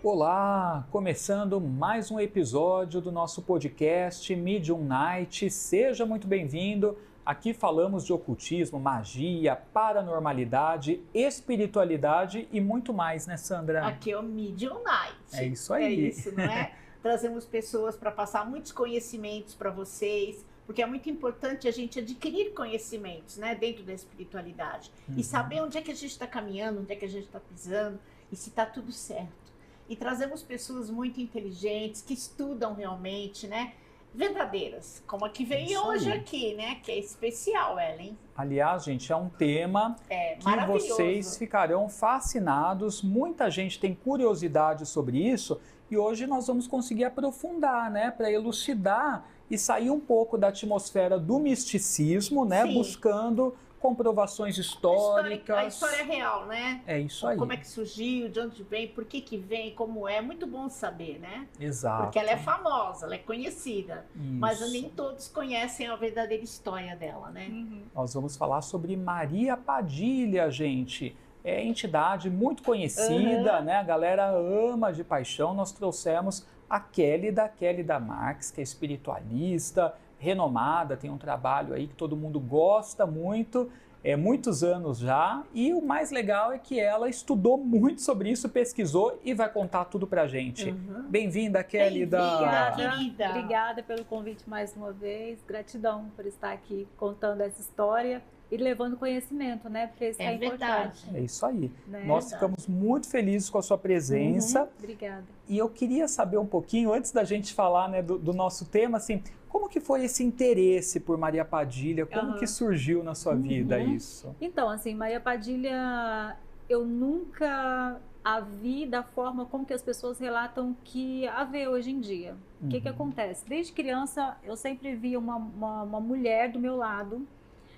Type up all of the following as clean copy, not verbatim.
Olá, começando mais um episódio do nosso podcast Medium Night. Seja muito bem-vindo. Aqui falamos de ocultismo, magia, paranormalidade, espiritualidade e muito mais, né, Sandra? Aqui é o Medium Night. É isso aí. É isso, não é? Trazemos pessoas para passar muitos conhecimentos para vocês, porque é muito importante a gente adquirir conhecimentos, né, dentro da espiritualidade. E saber onde é que a gente está caminhando, onde é que a gente está pisando e se está tudo certo. E trazemos pessoas muito inteligentes, que estudam realmente, né? Verdadeiras, como a que veio hoje aqui, né? Que é especial, Ellen. Aliás, gente, é um tema que vocês ficarão fascinados. Muita gente tem curiosidade sobre isso e hoje nós vamos conseguir aprofundar, né? Para elucidar e sair um pouco da atmosfera do misticismo, né? Sim. Buscando comprovações históricas. A história real, né? É isso aí. Como é que surgiu, de onde vem, por que vem, como é. Muito bom saber, né? Exato. Porque ela é famosa, ela é conhecida. Isso. Mas nem todos conhecem a verdadeira história dela, né? Nós vamos falar sobre Maria Padilha, gente. É entidade muito conhecida, né? A galera ama de paixão. Nós trouxemos a Kélida Marx, que é espiritualista, renomada, tem um trabalho aí que todo mundo gosta muito, muitos anos já, e o mais legal é que ela estudou muito sobre isso, pesquisou e vai contar tudo pra gente. Bem-vinda, Kélida! Bem-vinda, querida! Obrigada pelo convite mais uma vez, gratidão por estar aqui contando essa história e levando conhecimento, né? Porque isso é importante. É isso aí. Né? Nós ficamos muito felizes com a sua presença. Obrigada. E eu queria saber um pouquinho, antes da gente falar, né, do nosso tema, assim, como que foi esse interesse por Maria Padilha? Como que surgiu na sua vida isso? Então, assim, Maria Padilha, eu nunca a vi da forma como que as pessoas relatam que a vê hoje em dia. O que acontece? Desde criança, eu sempre via uma mulher do meu lado,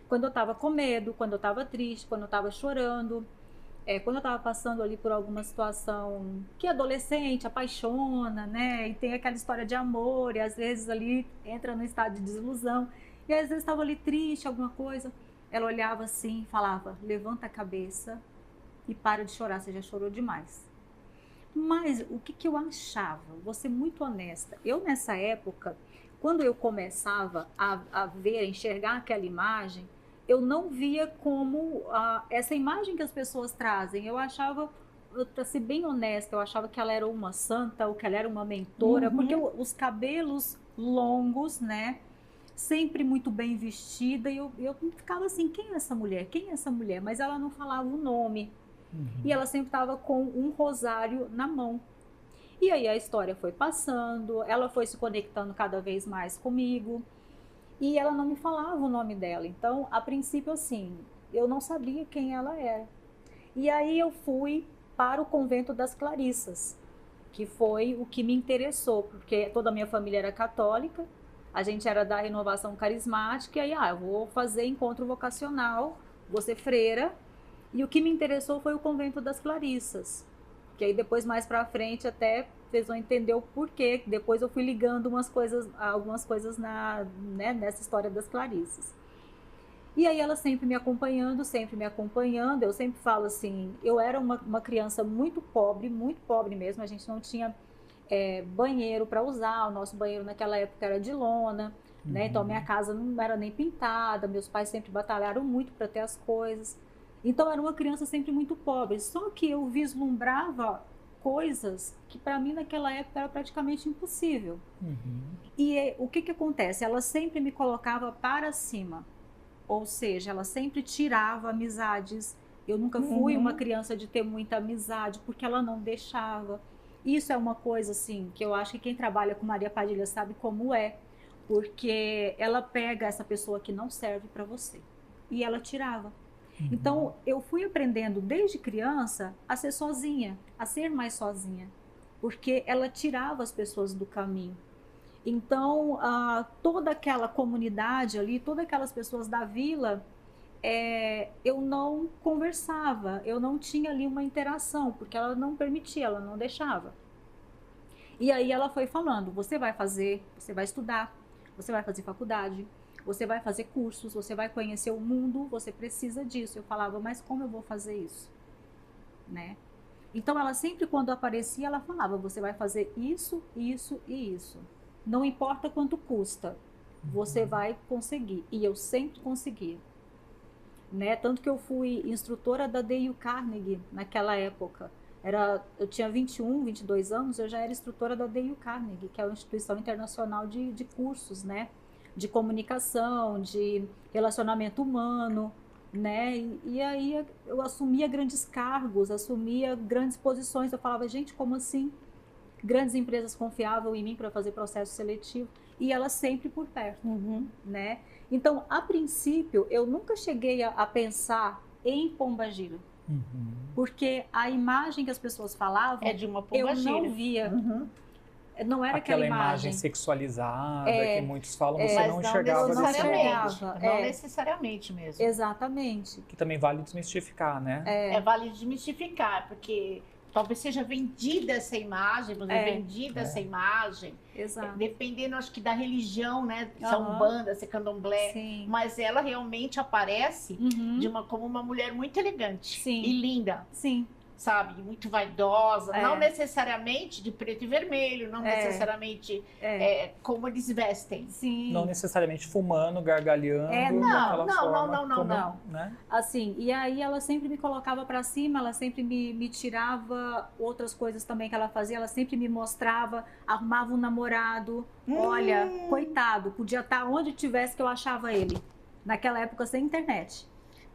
quando eu estava com medo, quando eu estava triste, quando eu estava chorando, quando eu estava passando ali por alguma situação que adolescente apaixona, né? E tem aquela história de amor, e às vezes ali entra no estado de desilusão, e às vezes estava ali triste, alguma coisa, ela olhava assim e falava, levanta a cabeça e para de chorar, você já chorou demais. Mas o que eu achava? Vou ser muito honesta, eu nessa época, quando eu começava a ver, a enxergar aquela imagem, eu não via como essa imagem que as pessoas trazem. Eu achava, para ser bem honesta, eu achava que ela era uma santa ou que ela era uma mentora, porque os cabelos longos, né? Sempre muito bem vestida, e eu ficava assim, quem é essa mulher? Quem é essa mulher? Mas ela não falava o nome. E ela sempre estava com um rosário na mão. E aí a história foi passando, ela foi se conectando cada vez mais comigo. E ela não me falava o nome dela. Então, a princípio, assim, eu não sabia quem ela era. E aí eu fui para o convento das Clarissas, que foi o que me interessou, porque toda a minha família era católica, a gente era da renovação carismática, e aí, eu vou fazer encontro vocacional, vou ser freira, e o que me interessou foi o convento das Clarissas, que aí depois, mais para frente, até vocês vão entender o porquê. Depois eu fui ligando algumas coisas nessa história das Clarissas. E aí ela sempre me acompanhando, eu sempre falo assim, eu era uma criança muito pobre mesmo, a gente não tinha banheiro para usar, o nosso banheiro naquela época era de lona, né? Então minha casa não era nem pintada, meus pais sempre batalharam muito para ter as coisas. Então era uma criança sempre muito pobre, só que eu vislumbrava coisas que para mim naquela época era praticamente impossível. E o que acontece? Ela sempre me colocava para cima, ou seja, ela sempre tirava amizades. Eu nunca fui uma criança de ter muita amizade, porque ela não deixava. Isso é uma coisa assim que eu acho que quem trabalha com Maria Padilha sabe como é, porque ela pega essa pessoa que não serve para você e ela tirava. Então, eu fui aprendendo desde criança a ser sozinha, a ser mais sozinha, porque ela tirava as pessoas do caminho. Então, toda aquela comunidade ali, todas aquelas pessoas da vila, eu não conversava, eu não tinha ali uma interação, porque ela não permitia, ela não deixava. E aí ela foi falando, você vai estudar, você vai fazer faculdade, você vai fazer cursos, você vai conhecer o mundo, você precisa disso. Eu falava, mas como eu vou fazer isso? Né? Então, ela sempre, quando aparecia, ela falava, você vai fazer isso, isso e isso. Não importa quanto custa, você vai conseguir. E eu sempre conseguia. Né? Tanto que eu fui instrutora da Dale Carnegie naquela época. Eu tinha 21, 22 anos, eu já era instrutora da Dale Carnegie, que é uma instituição internacional de cursos, né? De comunicação, de relacionamento humano, né? E aí eu assumia grandes cargos, assumia grandes posições. Eu falava, gente, como assim? Grandes empresas confiavam em mim para fazer processo seletivo e ela sempre por perto, né? Então, a princípio, eu nunca cheguei a pensar em pombagira, porque a imagem que as pessoas falavam É de uma eu pombagira. não via. Não era Aquela aquela imagem sexualizada que muitos falam, você Mas não enxergava não desse modo. enxergava. Não necessariamente mesmo. Exatamente. Que também vale desmistificar, né? Vale desmistificar, porque talvez seja vendida essa imagem, vendida essa imagem. Exato. Dependendo, acho que da religião, né? Se é Umbanda, se é Candomblé. Sim. Mas ela realmente aparece como uma mulher muito elegante. Sim. E linda. Sim. Sabe? Muito vaidosa. Não necessariamente de preto e vermelho. Não necessariamente como eles vestem. Sim. Não necessariamente fumando, gargalhando. Não. Né? Assim, e aí ela sempre me colocava para cima, ela sempre me tirava outras coisas também que ela fazia, ela sempre me mostrava, arrumava um namorado. Olha, coitado, podia estar onde tivesse que eu achava ele. Naquela época sem internet.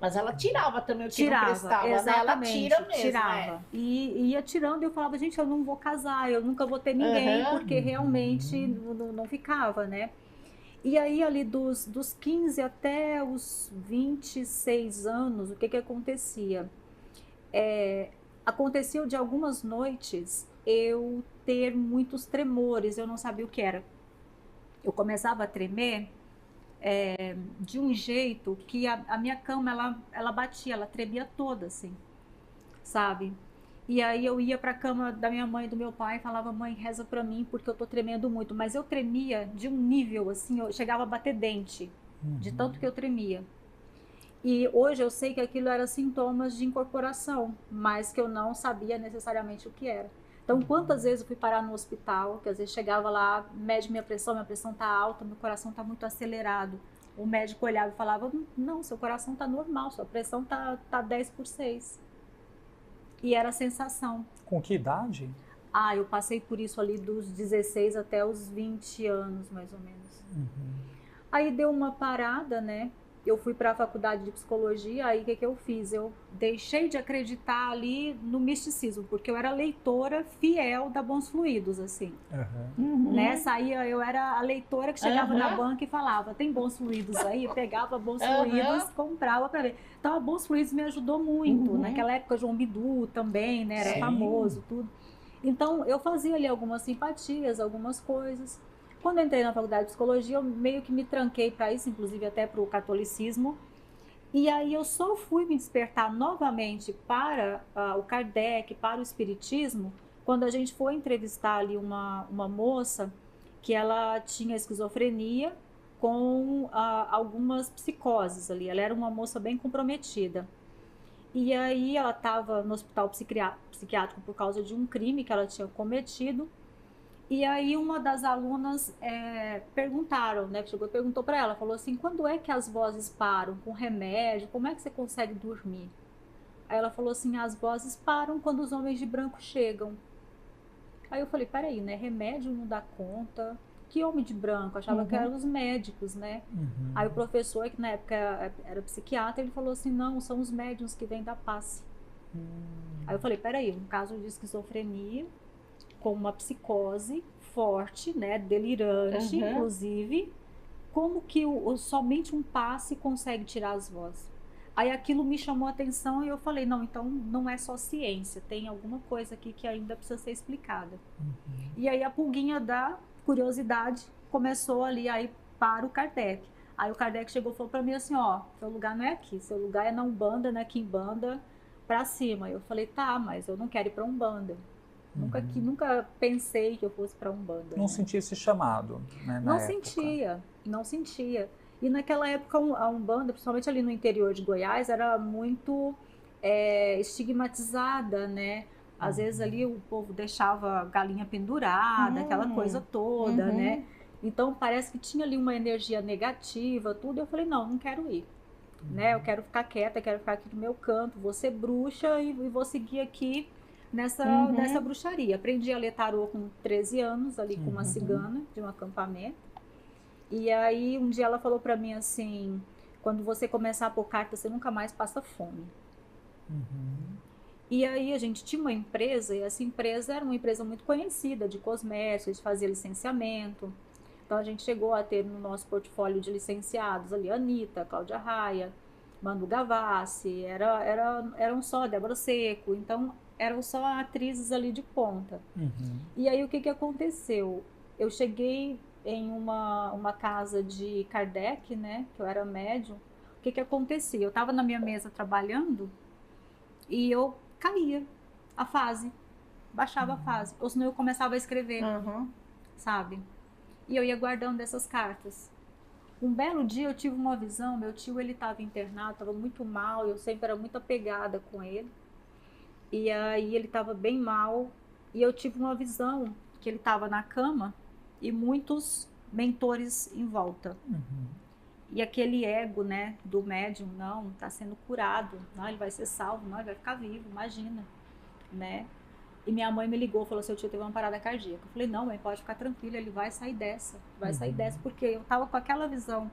Mas ela tirava também o que não prestava, exatamente, né? Ela tira mesmo, tirava. E ia tirando e eu falava, gente, eu não vou casar, eu nunca vou ter ninguém, porque realmente não ficava, né? E aí, ali dos 15 até os 26 anos, o que acontecia? Aconteceu de algumas noites eu ter muitos tremores, eu não sabia o que era. Eu começava a tremer de um jeito que a minha cama, ela batia, ela tremia toda, assim, sabe? E aí eu ia para a cama da minha mãe e do meu pai e falava, mãe, reza para mim porque eu tô tremendo muito. Mas eu tremia de um nível, assim, eu chegava a bater dente, de tanto que eu tremia. E hoje eu sei que aquilo era sintomas de incorporação, mas que eu não sabia necessariamente o que era. Então, quantas vezes eu fui parar no hospital, que às vezes chegava lá, mede minha pressão tá alta, meu coração tá muito acelerado. O médico olhava e falava, não, seu coração tá normal, sua pressão tá 10/6. E era a sensação. Com que idade? Eu passei por isso ali dos 16 até os 20 anos, mais ou menos. Aí deu uma parada, né? Eu fui para a faculdade de psicologia, aí o que eu fiz? Eu deixei de acreditar ali no misticismo, porque eu era leitora fiel da Bons Fluidos, assim. Né? Eu era a leitora que chegava na banca e falava, tem Bons Fluidos aí? Eu pegava Bons Fluidos, comprava para ver. Então, a Bons Fluidos me ajudou muito. Naquela época, João Bidu também, né? Era famoso, tudo. Então, eu fazia ali algumas simpatias, algumas coisas. Quando eu entrei na faculdade de psicologia, eu meio que me tranquei para isso, inclusive até para o catolicismo. E aí eu só fui me despertar novamente para o Kardec, para o espiritismo, quando a gente foi entrevistar ali uma moça que ela tinha esquizofrenia com algumas psicoses ali. Ela era uma moça bem comprometida. E aí ela estava no hospital psiquiátrico por causa de um crime que ela tinha cometido. E aí uma das alunas perguntaram, né? Chegou e perguntou para ela, falou assim, quando é que as vozes param? Com remédio? Como é que você consegue dormir? Aí ela falou assim, as vozes param quando os homens de branco chegam. Aí eu falei, peraí, né? Remédio não dá conta. Que homem de branco? Achava que eram os médicos, né? Aí o professor, que na época era psiquiatra, ele falou assim, não, são os médiums que vêm da passe. Aí eu falei, peraí, um caso de esquizofrenia com uma psicose forte, né, delirante, inclusive, como que somente um passe consegue tirar as vozes? Aí aquilo me chamou a atenção e eu falei, não, então não é só ciência, tem alguma coisa aqui que ainda precisa ser explicada. E aí a pulguinha da curiosidade começou ali aí para o Kardec. Aí o Kardec chegou e falou para mim assim, ó, seu lugar não é aqui, seu lugar é na Umbanda, na Quimbanda, para cima. Eu falei, tá, mas eu não quero ir para Umbanda. Nunca pensei que eu fosse para Umbanda. Não sentia esse chamado, né, na época. Não sentia. E naquela época a Umbanda, principalmente ali no interior de Goiás, era muito estigmatizada, né? Às vezes ali o povo deixava a galinha pendurada, aquela coisa toda, né? Então parece que tinha ali uma energia negativa, tudo. Eu falei, não quero ir, né? Eu quero ficar quieta, quero ficar aqui no meu canto, vou ser bruxa e vou seguir aqui nessa bruxaria. Aprendi a ler tarô com 13 anos, ali com uma cigana de um acampamento. E aí um dia ela falou pra mim assim, quando você começar a pôr carta, você nunca mais passa fome. E aí a gente tinha uma empresa, e essa empresa era uma empresa muito conhecida de comércio, de fazer licenciamento. Então a gente chegou a ter no nosso portfólio de licenciados ali Anitta, Cláudia Raia, Manu Gavassi, eram só Débora Seco, então eram só atrizes ali de ponta. E aí o que aconteceu? Eu cheguei em uma casa de Kardec, né, que eu era médium. O que acontecia? Eu estava na minha mesa trabalhando e eu caía a fase, baixava a fase, ou senão eu começava a escrever, sabe? E eu ia guardando essas cartas. Um belo dia eu tive uma visão, meu tio ele estava internado, estava muito mal, eu sempre era muito apegada com ele. E aí ele estava bem mal e eu tive uma visão que ele estava na cama e muitos mentores em volta. E aquele ego, né, do médium, não, está sendo curado, não, ele vai ser salvo, não, ele vai ficar vivo, imagina, né? E minha mãe me ligou, falou, seu tio teve uma parada cardíaca. Eu falei, não, mãe, pode ficar tranquila, ele vai sair dessa, porque eu tava com aquela visão.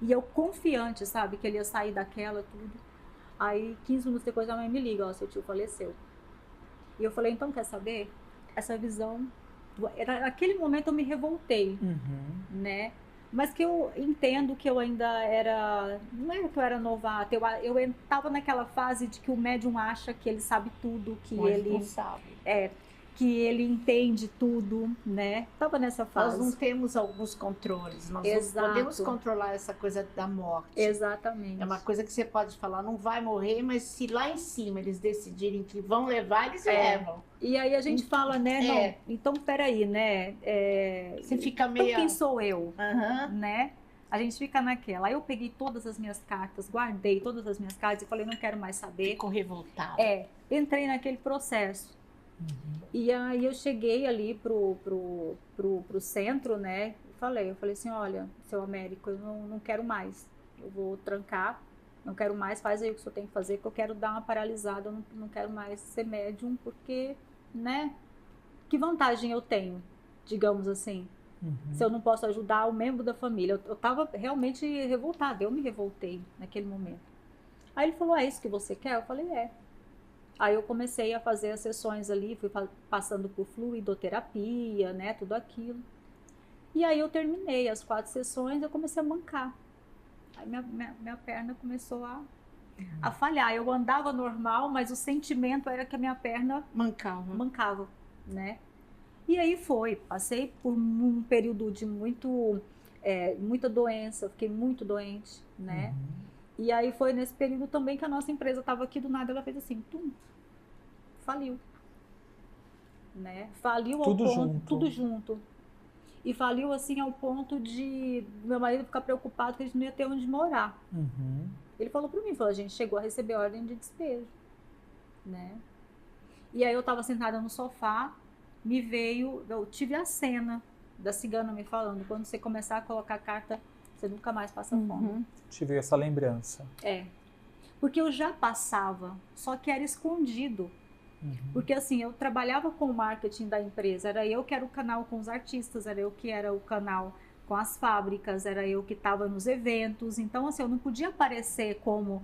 E eu confiante, sabe, que ele ia sair daquela, tudo. Aí, 15 minutos depois, a mãe me liga, ó, seu tio faleceu. E eu falei, então, quer saber? Essa visão, naquele momento eu me revoltei, né? Mas que eu entendo que eu ainda era, não é que eu era novata, eu estava naquela fase de que o médium acha que ele sabe tudo, que ele não sabe. Que ele entende tudo, né? Tava nessa fase. Nós não temos alguns controles, nós não podemos controlar essa coisa da morte. Exatamente. É uma coisa que você pode falar, não vai morrer, mas se lá em cima eles decidirem que vão levar, eles levam. E aí a gente fala, né? Não, então peraí, né? Você fica meio... Então quem sou eu? Né? A gente fica naquela. Aí eu peguei todas as minhas cartas, guardei todas as minhas cartas e falei, não quero mais saber. Ficou revoltada. Entrei naquele processo. E aí eu cheguei ali pro centro, né? Eu falei assim, olha, seu Américo, eu não quero mais. Eu vou trancar, não quero mais, faz aí o que o senhor tem que fazer, que eu quero dar uma paralisada, eu não quero mais ser médium, porque, né? Que vantagem eu tenho, digamos assim, se eu não posso ajudar o membro da família. Eu tava realmente revoltada, eu me revoltei naquele momento. Aí ele falou, é isso que você quer? Eu falei, é. Aí eu comecei a fazer as sessões ali, fui passando por fluidoterapia, né, tudo aquilo. E aí eu terminei as 4 sessões, eu comecei a mancar. Aí minha perna começou a falhar. Eu andava normal, mas o sentimento era que a minha perna mancava, né? E aí passei por um período de muita doença, fiquei muito doente, né? E aí foi nesse período também que a nossa empresa estava aqui, do nada ela fez assim, faliu, né? Faliu ao ponto, tudo junto. E faliu assim ao ponto de meu marido ficar preocupado que a gente não ia ter onde morar. Ele falou para mim, a gente chegou a receber ordem de despejo, né? E aí eu estava sentada no sofá, eu tive a cena da cigana me falando, quando você começar a colocar carta, você nunca mais passa fome. Tive essa lembrança. Porque eu já passava, só que era escondido. Porque assim, eu trabalhava com o marketing da empresa, era eu que era o canal com os artistas, era eu que era o canal com as fábricas, era eu que estava nos eventos. Então assim, eu não podia aparecer como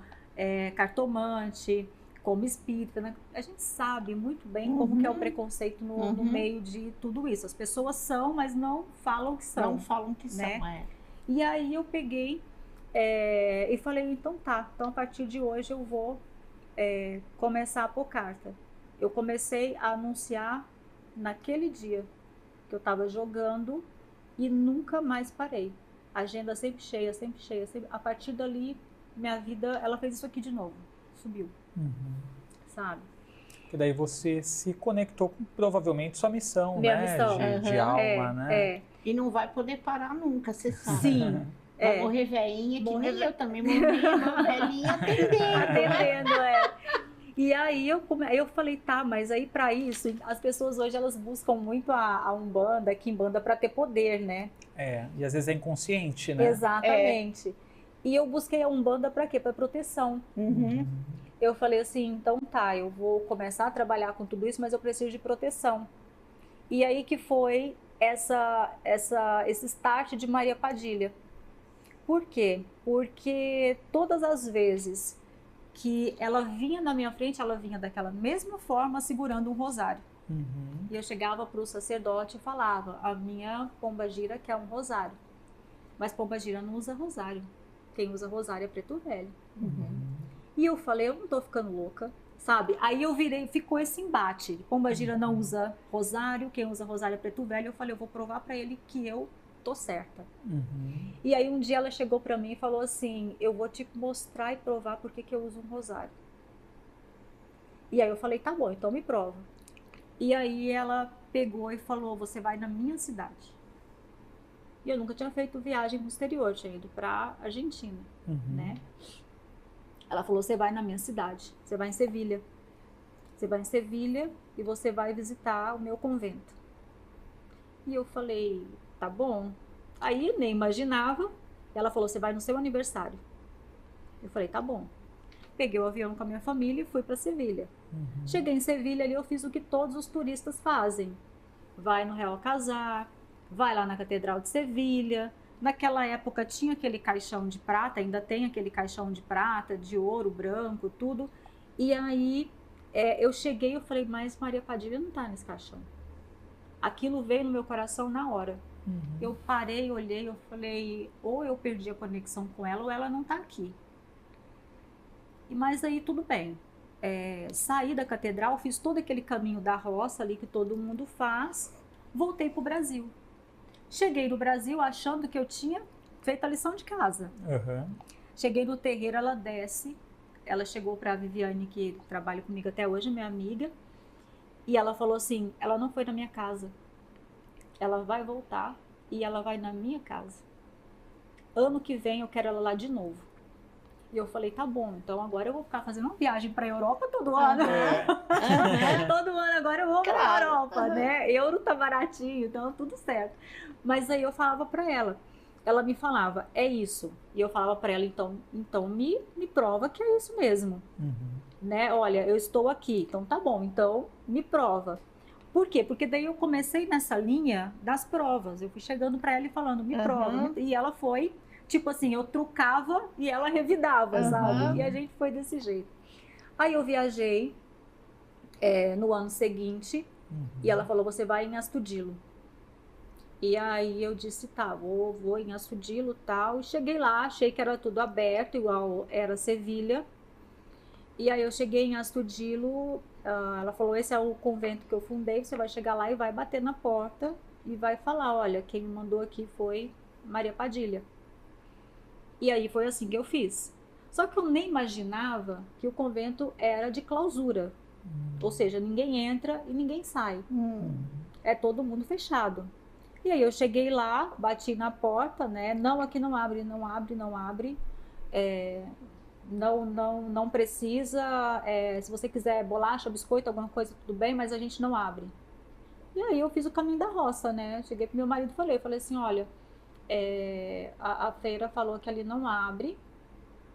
cartomante, como espírita, né? A gente sabe muito bem como que é o preconceito no meio de tudo isso. As pessoas são, mas não falam que são. Não falam que né? são, E aí eu peguei e falei, então tá, então a partir de hoje eu vou começar a pôr carta. Eu comecei a anunciar naquele dia que eu estava jogando e nunca mais parei. A agenda sempre cheia, sempre cheia. A partir dali, minha vida, ela fez isso aqui de novo, subiu, sabe? Que daí você se conectou com provavelmente sua missão, Minha né? missão. De alma, né? E não vai poder parar nunca, você sabe. Sim. Vai morrer velhinha, que nem eu também morri, velhinha atendendo. E aí eu falei, tá, mas aí para isso, as pessoas hoje elas buscam muito a Umbanda, a Quimbanda para ter poder, né? E às vezes é inconsciente, né? Exatamente. E eu busquei a Umbanda para quê? Para proteção. Eu falei assim, então tá, eu vou começar a trabalhar com tudo isso, mas eu preciso de proteção. E aí que foi esse start de Maria Padilha. Por quê? Porque todas as vezes que ela vinha na minha frente, ela vinha daquela mesma forma, segurando um rosário. E eu chegava para o sacerdote e falava, a minha pombagira quer um rosário. Mas pombagira não usa rosário. Quem usa rosário é preto velho. E eu falei, eu não tô ficando louca, sabe? Aí eu virei, ficou esse embate. Pombagira não usa rosário, quem usa rosário é preto velho. Eu falei, eu vou provar para ele que eu tô certa. E aí um dia ela chegou para mim e falou assim, eu vou te mostrar e provar por que eu uso um rosário. E aí eu falei, tá bom, então me prova. E aí ela pegou e falou, você vai na minha cidade. E eu nunca tinha feito viagem no exterior, tinha ido pra Argentina, né? Ela falou, você vai na minha cidade, você vai em Sevilha. Você vai em Sevilha e você vai visitar o meu convento. E eu falei, tá bom. Aí nem imaginava. Ela falou, você vai no seu aniversário. Eu falei, tá bom. Peguei o avião com a minha família e fui para Sevilha. Cheguei em Sevilha ali, eu fiz o que todos os turistas fazem. Vai no Real Casar, vai lá na Catedral de Sevilha. Naquela época tinha aquele caixão de prata, ainda tem aquele caixão de prata, de ouro, branco, tudo. E aí eu cheguei e eu falei, mas Maria Padilha não tá nesse caixão. Aquilo veio no meu coração na hora. Eu parei, olhei, eu falei, ou eu perdi a conexão com ela ou ela não tá aqui. Mas aí tudo bem. Saí da catedral, fiz todo aquele caminho da roça ali que todo mundo faz, voltei pro Brasil. Cheguei no Brasil achando que eu tinha feito a lição de casa. Cheguei no terreiro, ela desce, ela chegou para a Viviane, que trabalha comigo até hoje, minha amiga, e ela falou assim, ela não foi na minha casa, ela vai voltar e ela vai na minha casa. Ano que vem eu quero ela lá de novo. E eu falei, tá bom, então agora eu vou ficar fazendo uma viagem para a Europa todo ano. Todo ano agora eu vou para a Europa, né? Euro tá baratinho, então tudo certo. Mas aí eu falava para ela me falava, é isso. E eu falava para ela, então me prova que é isso mesmo. Né? Olha, eu estou aqui, então tá bom, então me prova. Por quê? Porque daí eu comecei nessa linha das provas. Eu fui chegando para ela e falando, me prova. E ela foi, tipo assim, eu trucava e ela revidava, sabe? E a gente foi desse jeito. Aí eu viajei no ano seguinte e ela falou, você vai em Astudillo. E aí eu disse, tá, vou em Astudillo e tal. E cheguei lá, achei que era tudo aberto, igual era Sevilha. E aí eu cheguei em Astudillo, ela falou, esse é o convento que eu fundei, você vai chegar lá e vai bater na porta e vai falar, olha, quem me mandou aqui foi Maria Padilha. E aí foi assim que eu fiz. Só que eu nem imaginava que o convento era de clausura. Ou seja, ninguém entra e ninguém sai. É todo mundo fechado. E aí eu cheguei lá, bati na porta, né? Não, aqui não abre, não abre, não abre. Não precisa. Se você quiser bolacha, biscoito, alguma coisa, tudo bem, mas a gente não abre. E aí eu fiz o caminho da roça, né? Cheguei pro meu marido e falei assim, olha, a feira falou que ali não abre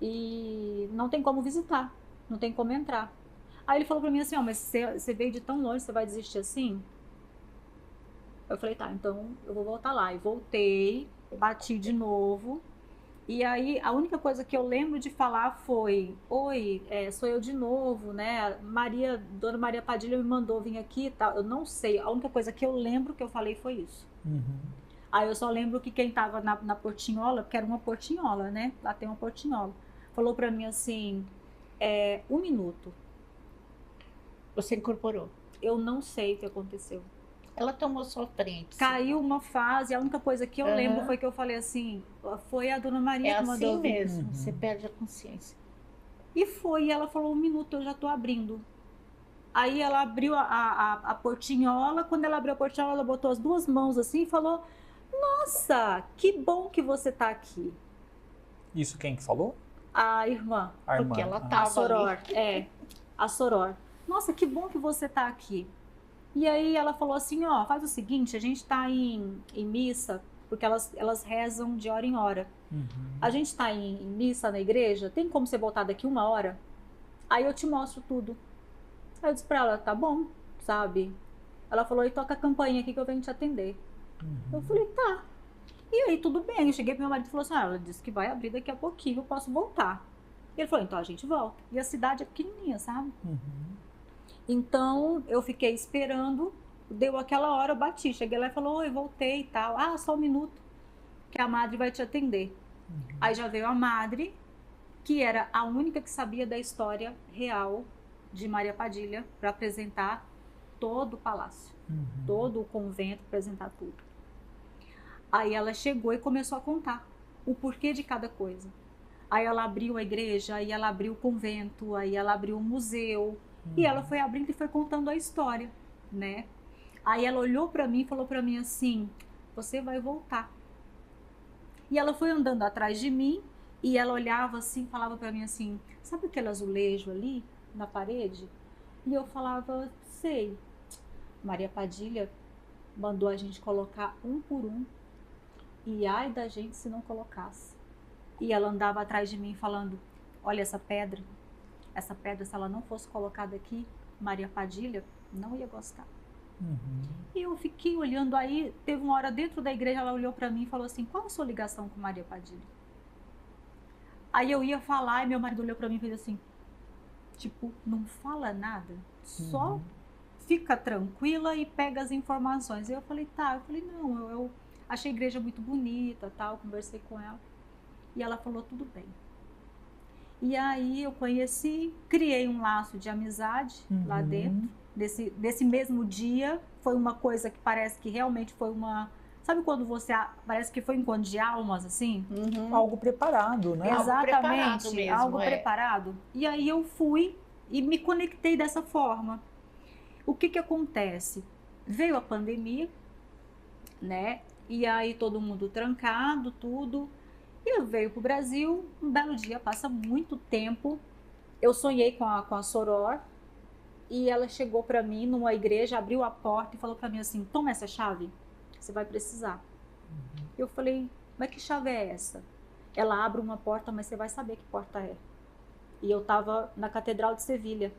e não tem como visitar, não tem como entrar. Aí ele falou pra mim assim, mas você veio de tão longe, você vai desistir assim? Eu falei, tá, então eu vou voltar lá. E voltei, bati de novo. E aí a única coisa que eu lembro de falar foi, oi, sou eu de novo, né? Dona Maria Padilha me mandou vir aqui e tal. Eu não sei, a única coisa que eu lembro que eu falei foi isso. Aí eu só lembro que quem tava na portinhola, porque era uma portinhola, né? Lá tem uma portinhola. Falou pra mim assim, 1 minuto. Você incorporou? Eu não sei o que aconteceu. Ela tomou sua frente. Caiu uma fase, a única coisa que eu lembro foi que eu falei assim, foi a Dona Maria que mandou assim mesmo, você perde a consciência. E foi, e ela falou, 1 minuto, eu já tô abrindo. Aí ela abriu a portinhola, quando ela abriu a portinhola, ela botou as 2 mãos assim e falou, nossa, que bom que você tá aqui. Isso quem que falou? A irmã. Porque ela tava a Soror, ali. a Soror, nossa, que bom que você está aqui. E aí ela falou assim, ó, faz o seguinte, a gente está em missa, porque elas rezam de hora em hora. A gente está em missa na igreja, tem como você voltar daqui 1 hora? Aí eu te mostro tudo. Aí eu disse pra ela, tá bom, sabe? Ela falou, e toca a campainha aqui que eu venho te atender. Eu falei, tá. E aí tudo bem, eu cheguei pro meu marido e falou assim, ela disse que vai abrir daqui a pouquinho, eu posso voltar. E ele falou, então a gente volta. E a cidade é pequenininha, sabe? Então eu fiquei esperando, deu aquela hora, eu bati, cheguei lá e falou, oi, voltei e tal. Ah, só 1 minuto, que a madre vai te atender. Aí já veio a madre, que era a única que sabia da história real de Maria Padilha, para apresentar todo o palácio, todo o convento, apresentar tudo. Aí ela chegou e começou a contar o porquê de cada coisa. Aí ela abriu a igreja, aí ela abriu o convento, aí ela abriu o museu, e ela foi abrindo e foi contando a história, né? Aí ela olhou para mim e falou para mim assim, você vai voltar. E ela foi andando atrás de mim, e ela olhava assim, falava para mim assim, sabe aquele azulejo ali na parede? E eu falava, sei. Maria Padilha mandou a gente colocar 1 por 1, e ai da gente se não colocasse. E ela andava atrás de mim falando, olha essa pedra, se ela não fosse colocada aqui, Maria Padilha não ia gostar. E eu fiquei olhando, aí teve uma hora dentro da igreja, ela olhou para mim e falou assim, qual a sua ligação com Maria Padilha? Aí eu ia falar e meu marido olhou para mim e fez assim, tipo, não fala nada, só fica tranquila e pega as informações. E eu falei, tá, não, eu achei a igreja muito bonita, tal, conversei com ela. E ela falou, tudo bem. E aí eu conheci, criei um laço de amizade lá dentro. Desse mesmo dia, foi uma coisa que parece que realmente foi uma... Sabe quando você... Parece que foi um encontro de almas, assim? Algo preparado, né? Exatamente, algo preparado mesmo, preparado. E aí eu fui e me conectei dessa forma. O que acontece? Veio a pandemia, né? E aí todo mundo trancado, tudo. E eu veio pro Brasil, um belo dia, passa muito tempo. Eu sonhei com a Soror. E ela chegou para mim numa igreja, abriu a porta e falou para mim assim, toma essa chave, você vai precisar. Eu falei, mas que chave é essa? Ela abre uma porta, mas você vai saber que porta é. E eu estava na Catedral de Sevilha.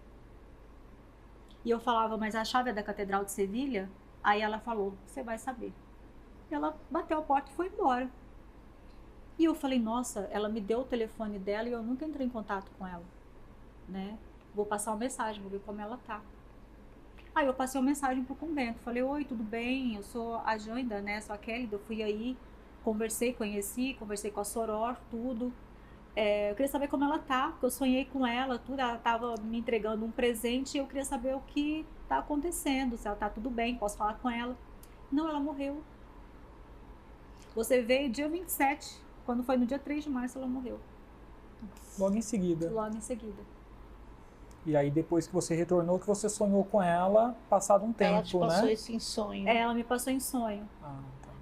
E eu falava, mas a chave é da Catedral de Sevilha? Aí ela falou, você vai saber. E ela bateu a porta e foi embora. E eu falei, nossa, ela me deu o telefone dela e eu nunca entrei em contato com ela, né? Vou passar uma mensagem, vou ver como ela tá. Aí eu passei uma mensagem pro convento, falei, oi, tudo bem? Eu sou a Janda, né? Sou a Kelly, eu fui aí, conversei com a Soror, tudo. Eu queria saber como ela tá, porque eu sonhei com ela, tudo. Ela tava me entregando um presente e eu queria saber o que tá acontecendo, se ela tá tudo bem, posso falar com ela. Não, ela morreu. Você veio dia 27, quando foi no dia 3 de março ela morreu. Logo em seguida. Logo em seguida. E aí depois que você retornou, que você sonhou com ela, passado um tempo, ela te passou né? isso em sonho. Ela me passou em sonho. Tá.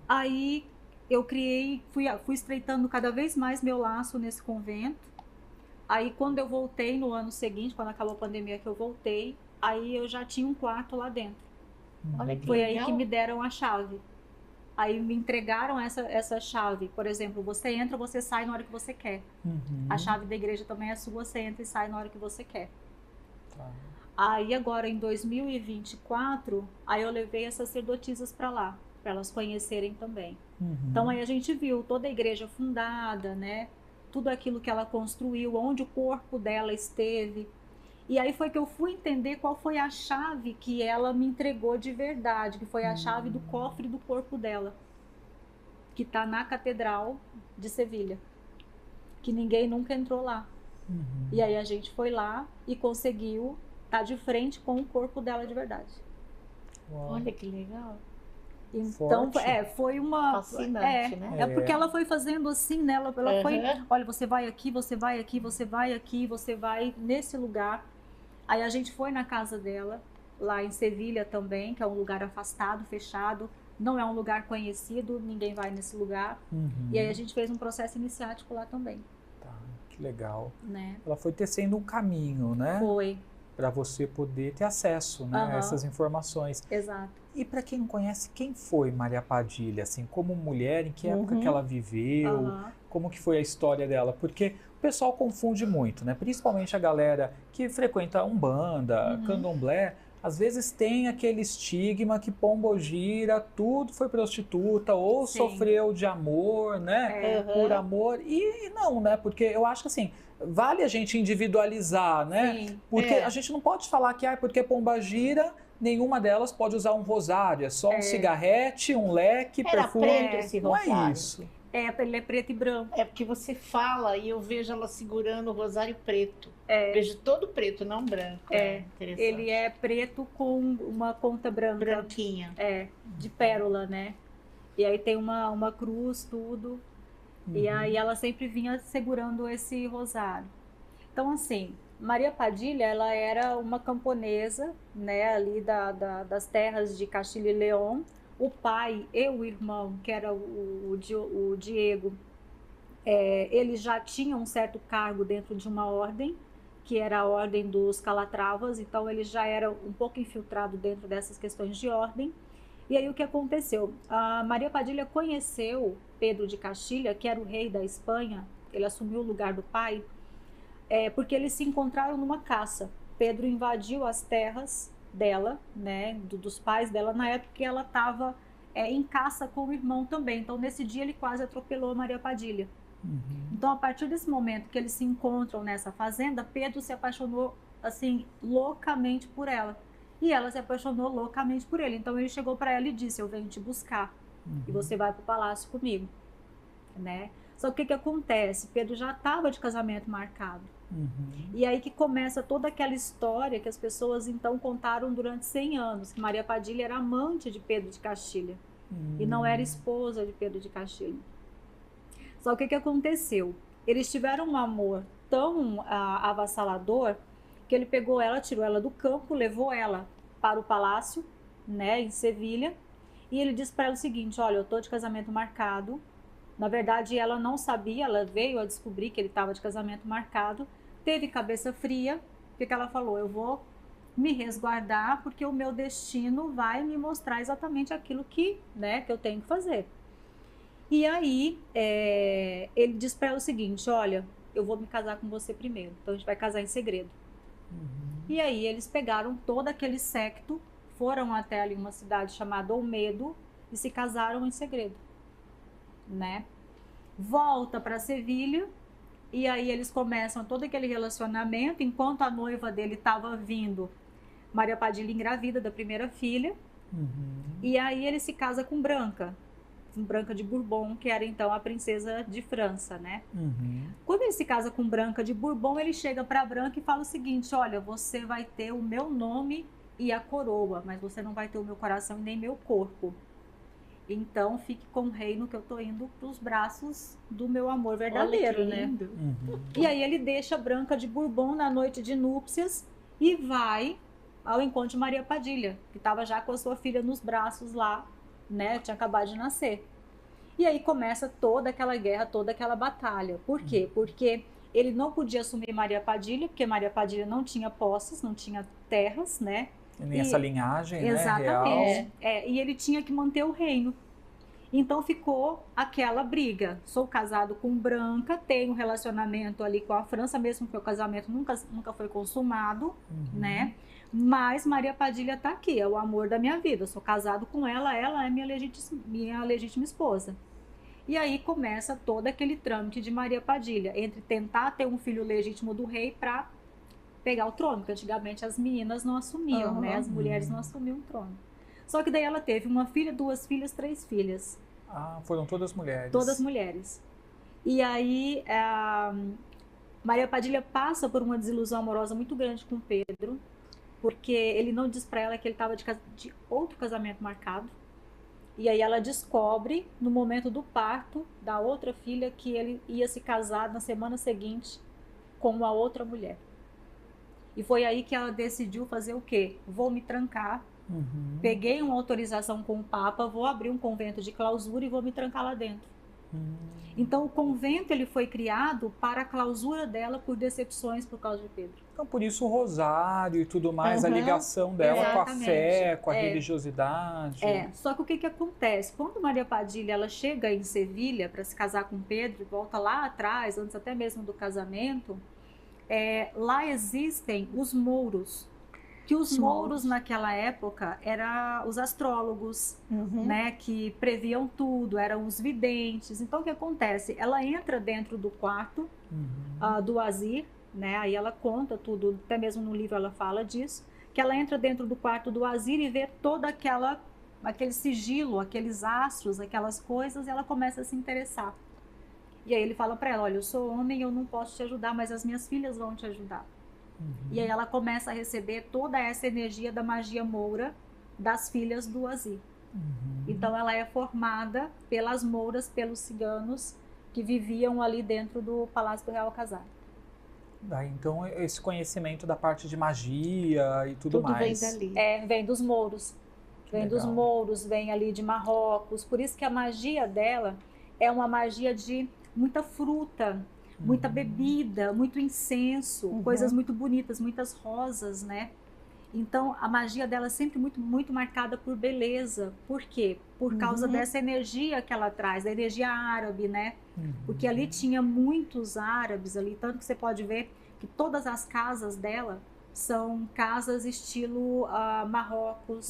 Aí eu fui estreitando cada vez mais meu laço nesse convento. Aí quando eu voltei no ano seguinte, quando acabou a pandemia que eu voltei, aí eu já tinha um quarto lá dentro. Olha que Foi legal. aí que me deram a chave. Aí me entregaram essa chave. Por exemplo, você entra, você sai na hora que você quer. A chave da igreja também é sua, você entra e sai na hora que você quer. Tá. Aí agora em 2024, aí eu levei as sacerdotisas para lá, para elas conhecerem também. Então aí a gente viu toda a igreja fundada, né? Tudo aquilo que ela construiu, onde o corpo dela esteve. E aí foi que eu fui entender qual foi a chave que ela me entregou de verdade, que foi a chave do cofre do corpo dela, que está na Catedral de Sevilha, que ninguém nunca entrou lá. E aí a gente foi lá e conseguiu estar de frente com o corpo dela de verdade. Uau. Olha que legal. Então, Forte. foi uma... Fascinante, né? É porque ela foi fazendo assim, né? Ela foi, olha, você vai aqui, você vai aqui, você vai aqui, você vai nesse lugar. Aí a gente foi na casa dela, lá em Sevilha também, que é um lugar afastado, fechado. Não é um lugar conhecido, ninguém vai nesse lugar. E aí a gente fez um processo iniciático lá também. Tá, que legal. Né? Ela foi tecendo um caminho, né? Foi. para você poder ter acesso, né, a essas informações. Exato. E para quem não conhece, quem foi Maria Padilha, assim, como mulher, em que época que ela viveu, como que foi a história dela? Porque o pessoal confunde muito, né? Principalmente a galera que frequenta Umbanda, Candomblé, às vezes tem aquele estigma que Pombogira, tudo foi prostituta ou sofreu de amor, né? Por amor. E não, né? Porque eu acho que assim, vale a gente individualizar, né? Sim. Porque a gente não pode falar que porque Pombogira, nenhuma delas pode usar um rosário, é só um cigarrete, um leque, perfume. Preto esse Não rosário. é isso. Ele é preto e branco. É porque você fala e eu vejo ela segurando o rosário preto. Vejo todo preto, não branco. Interessante. Ele é preto com uma ponta branca. Branquinha. De pérola, né? E aí tem uma cruz, tudo. E aí ela sempre vinha segurando esse rosário. Então, assim, Maria Padilha, ela era uma camponesa, né, ali das terras de Castilho e León. O pai e o irmão, que era o Diego, eles já tinham um certo cargo dentro de uma ordem, que era a ordem dos Calatravas, então ele já era um pouco infiltrado dentro dessas questões de ordem. E aí o que aconteceu? A Maria Padilha conheceu Pedro de Castilha, que era o rei da Espanha, ele assumiu o lugar do pai, porque eles se encontraram numa caça. Pedro invadiu as terras dela, né, dos pais dela, na época que ela estava em caça com o irmão também. Então, nesse dia, ele quase atropelou a Maria Padilha. Então, a partir desse momento que eles se encontram nessa fazenda, Pedro se apaixonou, assim, loucamente por ela. E ela se apaixonou loucamente por ele. Então, ele chegou para ela e disse, eu venho te buscar. E você vai para o palácio comigo, né? Só que o que acontece? Pedro já estava de casamento marcado. E aí que começa toda aquela história que as pessoas então contaram durante 100 anos, que Maria Padilha era amante de Pedro de Castilha e não era esposa de Pedro de Castilha. Só que o que aconteceu? Eles tiveram um amor tão avassalador que ele pegou ela, tirou ela do campo, levou ela para o palácio, né, em Sevilha, e ele disse para ela o seguinte, olha, eu estou de casamento marcado. Na verdade, ela não sabia, ela veio a descobrir que ele estava de casamento marcado, teve cabeça fria, o que ela falou? Eu vou me resguardar porque o meu destino vai me mostrar exatamente aquilo que eu tenho que fazer. E aí, ele diz para ela o seguinte, olha, eu vou me casar com você primeiro, então a gente vai casar em segredo. E aí eles pegaram todo aquele séquito, foram até ali uma cidade chamada Olmedo e se casaram em segredo, né? Volta para Sevilha e aí eles começam todo aquele relacionamento, enquanto a noiva dele estava vindo, Maria Padilha engravida da primeira filha, e aí ele se casa com Branca de Bourbon, que era então a princesa de França, né? Quando ele se casa com Branca de Bourbon, ele chega para Branca e fala o seguinte, olha, você vai ter o meu nome e a coroa, mas você não vai ter o meu coração e nem meu corpo. Então, fique com o reino que eu tô indo pros braços do meu amor verdadeiro, né? E aí ele deixa Branca de Bourbon na noite de núpcias e vai ao encontro de Maria Padilha, que estava já com a sua filha nos braços lá, né? Tinha acabado de nascer. E aí começa toda aquela guerra, toda aquela batalha. Por quê? Porque ele não podia assumir Maria Padilha, porque Maria Padilha não tinha posses, não tinha terras, né? Nem essa linhagem, exatamente, né, real. E ele tinha que manter o reino. Então ficou aquela briga. Sou casado com Branca, tenho um relacionamento ali com a França, mesmo que o casamento nunca foi consumado, né? Mas Maria Padilha está aqui, é o amor da minha vida. Eu sou casado com ela, ela é minha legítima esposa. E aí começa todo aquele trâmite de Maria Padilha, entre tentar ter um filho legítimo do rei para pegar o trono, porque antigamente as meninas não assumiam, né? As mulheres não assumiam o trono. Só que daí ela teve uma filha, 2 filhas, 3 filhas. Foram todas mulheres. Todas mulheres. E aí Maria Padilha passa por uma desilusão amorosa muito grande com Pedro, porque ele não diz para ela que ele estava de outro casamento marcado. E aí ela descobre, no momento do parto da outra filha, que ele ia se casar na semana seguinte com uma outra mulher. E foi aí que ela decidiu fazer o quê? Vou me trancar, peguei uma autorização com o Papa, vou abrir um convento de clausura e vou me trancar lá dentro. Então, o convento ele foi criado para a clausura dela por decepções por causa de Pedro. Então, por isso o rosário e tudo mais, a ligação dela com a fé, com a religiosidade. Só que o que acontece? Quando Maria Padilha ela chega em Sevilha para se casar com Pedro, volta lá atrás, antes até mesmo do casamento, lá existem os mouros. Que os mouros naquela época eram os astrólogos, né, que previam tudo, eram os videntes. Então, o que acontece? Ela entra dentro do quarto do Azir, né, aí ela conta tudo, até mesmo no livro ela fala disso, que ela entra dentro do quarto do Azir e vê toda aquele sigilo, aqueles astros, aquelas coisas, e ela começa a se interessar. E aí ele fala para ela, olha, eu sou homem, eu não posso te ajudar, mas as minhas filhas vão te ajudar. E aí ela começa a receber toda essa energia da magia moura das filhas do Azir. Então ela é formada pelas mouras, pelos ciganos que viviam ali dentro do Palácio do Real Alcazar. Então esse conhecimento da parte de magia e tudo mais. Vem dali. Vem dos mouros. Vem dos mouros, vem ali de Marrocos. Por isso que a magia dela é uma magia de muita fruta, muita bebida, muito incenso, coisas muito bonitas, muitas rosas, né? Então, a magia dela é sempre muito, muito marcada por beleza. Por quê? Por causa dessa energia que ela traz, da energia árabe, né? Porque ali tinha muitos árabes ali, tanto que você pode ver que todas as casas dela são casas estilo Marrocos.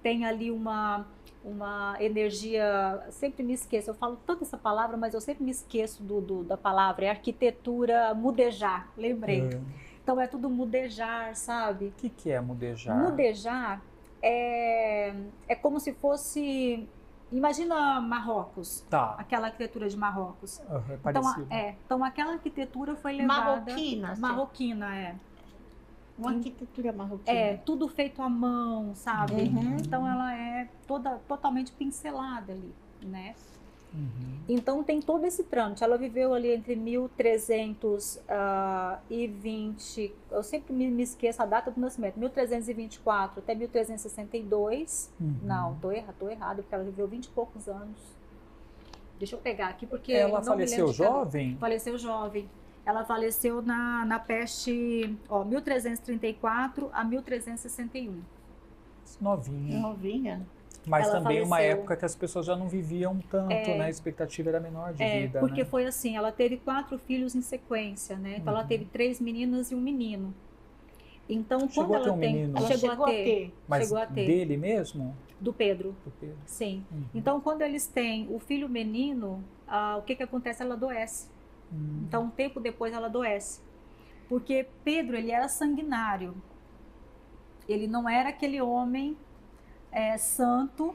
Tem ali uma energia, sempre me esqueço, eu falo tanto essa palavra, mas eu sempre me esqueço da palavra, é arquitetura mudejar, lembrei. Então é tudo mudejar, sabe? O que é mudejar? Mudejar é como se fosse, imagina Marrocos, aquela arquitetura de Marrocos. Então aquela arquitetura foi levada... Marroquina, Uma arquitetura marroquina. Tudo feito à mão, sabe? Então ela é totalmente pincelada ali, né? Então tem todo esse trâmite. Ela viveu ali entre 1320, eu sempre me esqueço a data do nascimento, 1324 até 1362. Não, tô errado, porque ela viveu 20 e poucos anos. Deixa eu pegar aqui, porque... Ela faleceu jovem? Faleceu jovem. Ela faleceu na peste, 1334 a 1361. Novinha. Mas ela também faleceu. Uma época que as pessoas já não viviam tanto, né? A expectativa era menor de vida, porque né? foi assim, ela teve 4 filhos em sequência, né? Então ela teve 3 meninas e um menino. Então, Chegou quando a ter um menino? Ela chegou a ter. Mas chegou a ter. Dele mesmo? Do Pedro. Do Pedro. Sim. Então, quando eles têm o filho menino, o que acontece? Ela adoece. Então, um tempo depois ela adoece. Porque Pedro, ele era sanguinário. Ele não era aquele homem santo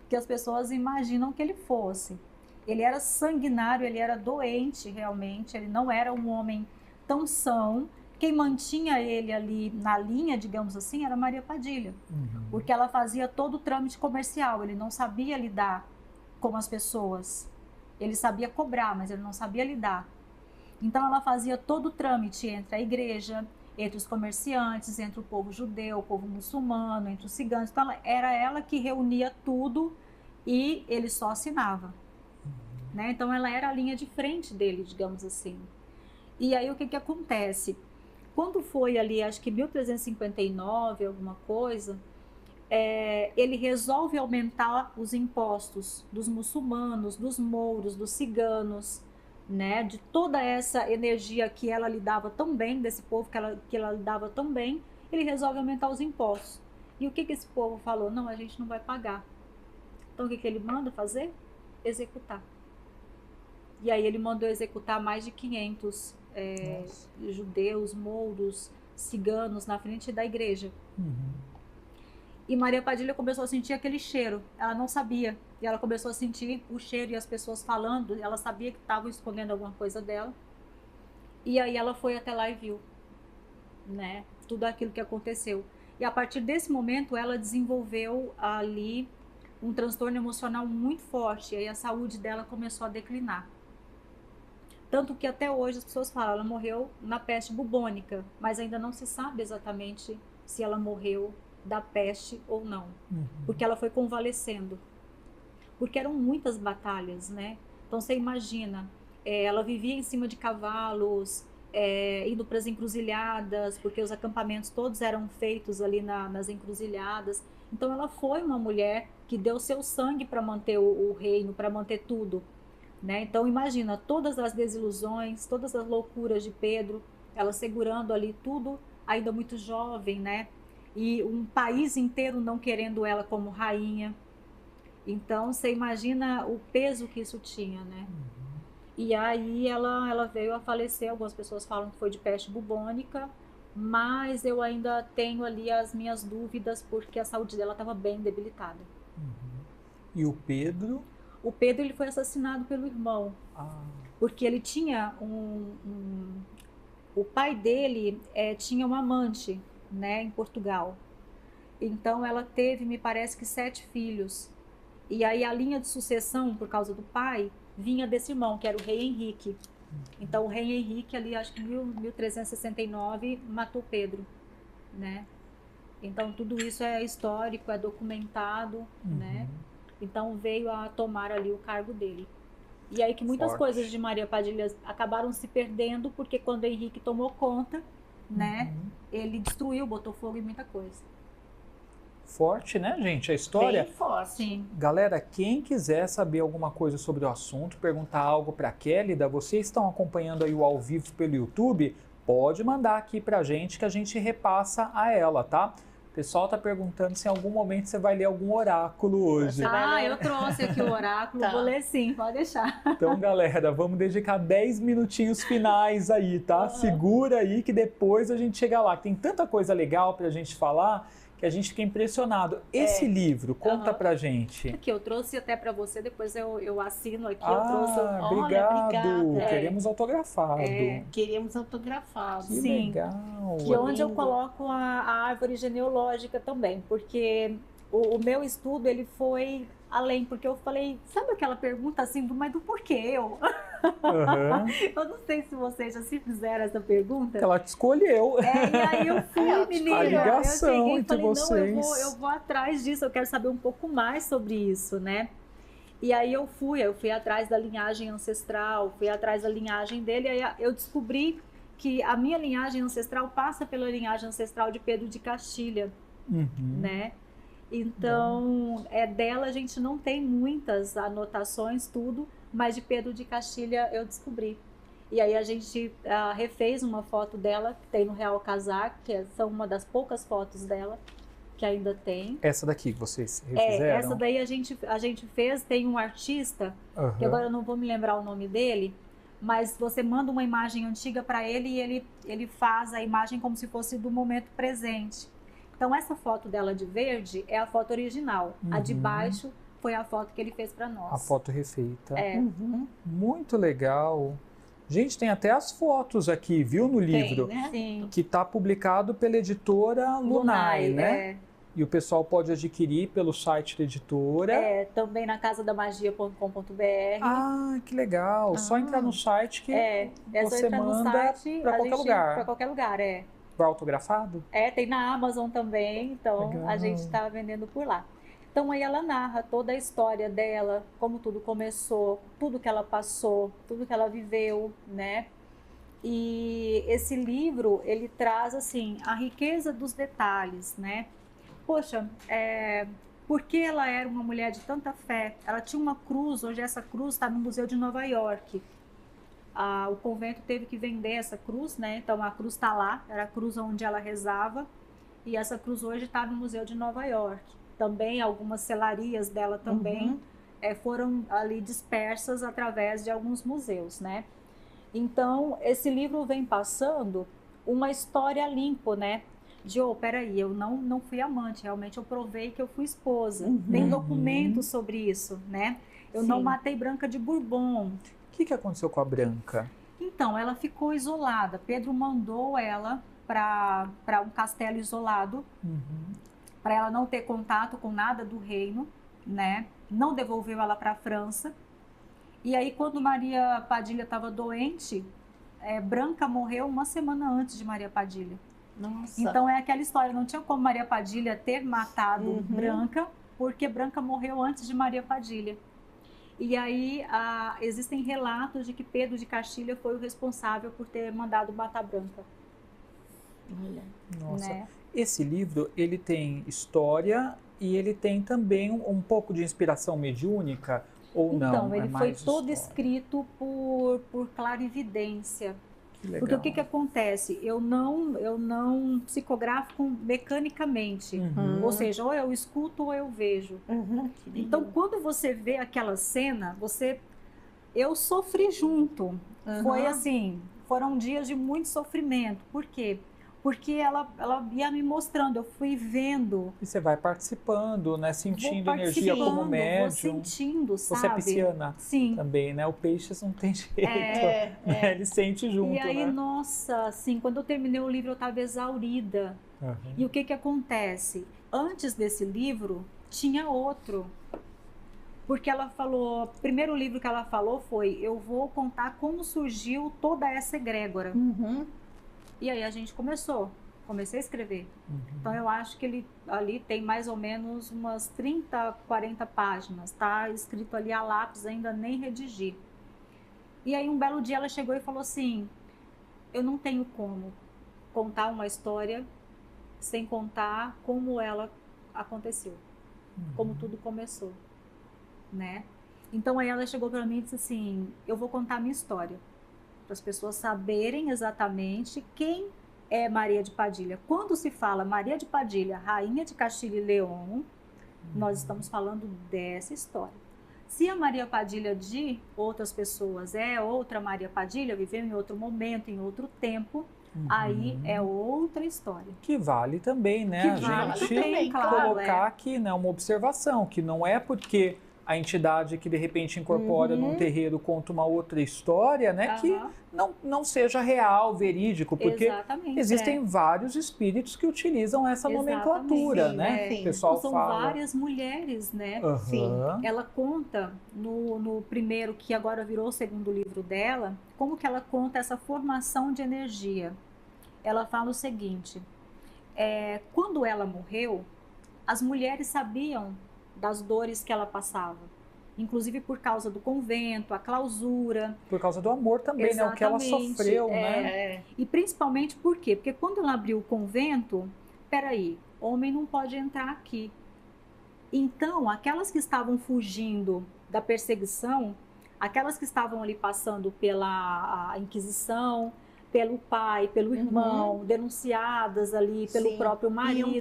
que as pessoas imaginam que ele fosse. Ele era sanguinário, ele era doente realmente, ele não era um homem tão são. Quem mantinha ele ali na linha, digamos assim, era Maria Padilha. Porque ela fazia todo o trâmite comercial, ele não sabia lidar com as pessoas. Ele sabia cobrar, mas ele não sabia lidar. Então ela fazia todo o trâmite entre a igreja, entre os comerciantes, entre o povo judeu, o povo muçulmano, entre os ciganos. Então era ela que reunia tudo e ele só assinava. Né? Então ela era a linha de frente dele, digamos assim. E aí o que acontece? Quando foi ali, acho que 1359, alguma coisa, ele resolve aumentar os impostos dos muçulmanos, dos mouros, dos ciganos, né, de toda essa energia que ela lidava tão bem, desse povo que ela lidava tão bem, ele resolve aumentar os impostos. E o que esse povo falou? Não, a gente não vai pagar. Então o que ele manda fazer? Executar. E aí ele mandou executar mais de 500 judeus, mouros, ciganos na frente da igreja. E Maria Padilha começou a sentir aquele cheiro. Ela não sabia. E ela começou a sentir o cheiro e as pessoas falando. Ela sabia que estavam escondendo alguma coisa dela. E aí ela foi até lá e viu, né, tudo aquilo que aconteceu. E a partir desse momento ela desenvolveu ali um transtorno emocional muito forte. E aí a saúde dela começou a declinar. Tanto que até hoje as pessoas falam, ela morreu na peste bubônica. Mas ainda não se sabe exatamente se ela morreu da peste ou não, porque ela foi convalescendo, porque eram muitas batalhas, né? Então você imagina, ela vivia em cima de cavalos, indo para as encruzilhadas, porque os acampamentos todos eram feitos ali nas encruzilhadas. Então ela foi uma mulher que deu seu sangue para manter o reino, para manter tudo, né? Então imagina todas as desilusões, todas as loucuras de Pedro, ela segurando ali tudo, ainda muito jovem, né? E um país inteiro não querendo ela como rainha. Então você imagina o peso que isso tinha, né? E aí ela veio a falecer. Algumas pessoas falam que foi de peste bubônica, mas eu ainda tenho ali as minhas dúvidas, porque a saúde dela estava bem debilitada. E o Pedro? O Pedro, ele foi assassinado pelo irmão, porque ele tinha o pai dele tinha um amante, né, em Portugal. Então ela teve, me parece que 7 filhos. E aí a linha de sucessão, por causa do pai, vinha desse irmão, que era o rei Henrique. Então o rei Henrique ali, acho que em 1369, matou Pedro, né? Então tudo isso é histórico, é documentado, né? Então veio a tomar ali o cargo dele. E aí que muitas coisas de Maria Padilha acabaram se perdendo, porque quando Henrique tomou conta, né? Ele destruiu, botou fogo em muita coisa. Forte, né, gente? A história. Bem forte. Sim. Galera, quem quiser saber alguma coisa sobre o assunto, perguntar algo para a Kélida, vocês estão acompanhando aí o ao vivo pelo YouTube, pode mandar aqui para a gente que a gente repassa a ela, tá? O pessoal tá perguntando se em algum momento você vai ler algum oráculo hoje. Eu trouxe aqui o oráculo, vou ler sim, pode deixar. Então, galera, vamos dedicar 10 minutinhos finais aí, tá? Segura aí que depois a gente chega lá. Tem tanta coisa legal pra gente falar que a gente fica impressionado. Esse livro, conta pra gente. Aqui, eu trouxe até para você, depois eu assino aqui, eu trouxe. Obrigado. Obrigada. Queremos autografado. Queremos autografado. Que Sim. legal. Que onde eu coloco a árvore genealógica também, porque o meu estudo, ele foi além, porque eu falei, sabe aquela pergunta assim, mas do porquê eu? Eu não sei se vocês já se fizeram essa pergunta. Ela te escolheu. E aí eu fui, menina. A ligação eu cheguei e entre falei, vocês. não, eu vou atrás disso, eu quero saber um pouco mais sobre isso, né? E aí eu fui atrás da linhagem ancestral, fui atrás da linhagem dele, aí eu descobri que a minha linhagem ancestral passa pela linhagem ancestral de Pedro de Castilha, né? Então, dela a gente não tem muitas anotações, tudo, mas de Pedro de Castilha eu descobri. E aí a gente refez uma foto dela, que tem no Real Casaco, que são uma das poucas fotos dela que ainda tem. Essa daqui que vocês refizeram? Essa daí a gente fez, tem um artista, que agora eu não vou me lembrar o nome dele, mas você manda uma imagem antiga para ele e ele faz a imagem como se fosse do momento presente. Então essa foto dela de verde é a foto original, a de baixo foi a foto que ele fez para nós. A foto refeita. Muito legal. Gente, tem até as fotos aqui, viu, no livro? Tem, né? Sim. Que está publicado pela editora Lunai, né? E o pessoal pode adquirir pelo site da editora. Também na casadamagia.com.br. Ah, que legal. Só entrar no site que você manda para qualquer lugar. Para qualquer lugar, Vai autografado? Tem na Amazon também, então legal. A gente está vendendo por lá. Então aí ela narra toda a história dela, como tudo começou, tudo que ela passou, tudo que ela viveu, né? E esse livro, ele traz, assim, a riqueza dos detalhes, né? Poxa, porque ela era uma mulher de tanta fé, ela tinha uma cruz, hoje essa cruz está no Museu de Nova York. O convento teve que vender essa cruz, né? Então a cruz está lá, era a cruz onde ela rezava, e essa cruz hoje está no Museu de Nova York. Também algumas selarias dela também foram ali dispersas através de alguns museus, né? Então esse livro vem passando uma história limpo, né? Peraí, eu não fui amante, realmente eu provei que eu fui esposa. Tem documentos sobre isso, né? Eu não matei Branca de Bourbon. O que aconteceu com a Branca? Então, ela ficou isolada. Pedro mandou ela para um castelo isolado, para ela não ter contato com nada do reino, né? Não devolveu ela para a França. E aí, quando Maria Padilha estava doente, Branca morreu uma semana antes de Maria Padilha. Nossa. Então, é aquela história, não tinha como Maria Padilha ter matado Branca, porque Branca morreu antes de Maria Padilha. E aí existem relatos de que Pedro de Castilha foi o responsável por ter mandado Bata Branca. Olha. Nossa, Né? esse livro, ele tem história e ele tem também um pouco de inspiração mediúnica, ou não? Então, ele É foi mais todo história. escrito por clarividência. Que legal. Porque o que acontece? Eu não psicografo mecanicamente. Ou seja, ou eu escuto ou eu vejo. Então, quando você vê aquela cena, eu sofri junto. Foi assim, foram dias de muito sofrimento. Por quê? Porque ela ia me mostrando, eu fui vendo. E você vai participando, né? Sentindo energia como Vou médium. sentindo, sabe? Você é pisciana Sim. também, né? O peixes não tem jeito, né? Ele sente junto, E aí, né? nossa, assim, quando eu terminei o livro, eu estava exaurida. E o que acontece? Antes desse livro, tinha outro. Porque ela falou, o primeiro livro que ela falou foi, eu vou contar como surgiu toda essa egrégora. E aí a gente comecei a escrever. Então eu acho que ali tem mais ou menos umas 30, 40 páginas, tá escrito ali a lápis, ainda nem redigi. E aí um belo dia ela chegou e falou assim, eu não tenho como contar uma história sem contar como ela aconteceu, como tudo começou, né? Então aí ela chegou para mim e disse assim, eu vou contar a minha história, para as pessoas saberem exatamente quem é Maria de Padilha. Quando se fala Maria de Padilha, rainha de Castilho e León, nós estamos falando dessa história. Se a Maria Padilha de outras pessoas é outra Maria Padilha, viveu em outro momento, em outro tempo, aí é outra história. Que vale também, né? Que A vale gente também, claro, colocar aqui, né, uma observação, que não é porque a entidade que de repente incorpora num terreiro conta uma outra história, né, que não seja real, verídico, porque existem vários espíritos que utilizam essa nomenclatura, né? Sim. O pessoal são fala. Várias mulheres, né? Sim. Ela conta no primeiro, que agora virou o segundo livro dela, como que ela conta essa formação de energia. Ela fala o seguinte, quando ela morreu, as mulheres sabiam das dores que ela passava, inclusive por causa do convento, a clausura. Por causa do amor também, né? O que ela sofreu, né? E principalmente por quê? Porque quando ela abriu o convento, peraí, homem não pode entrar aqui. Então, aquelas que estavam fugindo da perseguição, aquelas que estavam ali passando pela Inquisição, pelo pai, pelo irmão, denunciadas ali pelo próprio marido.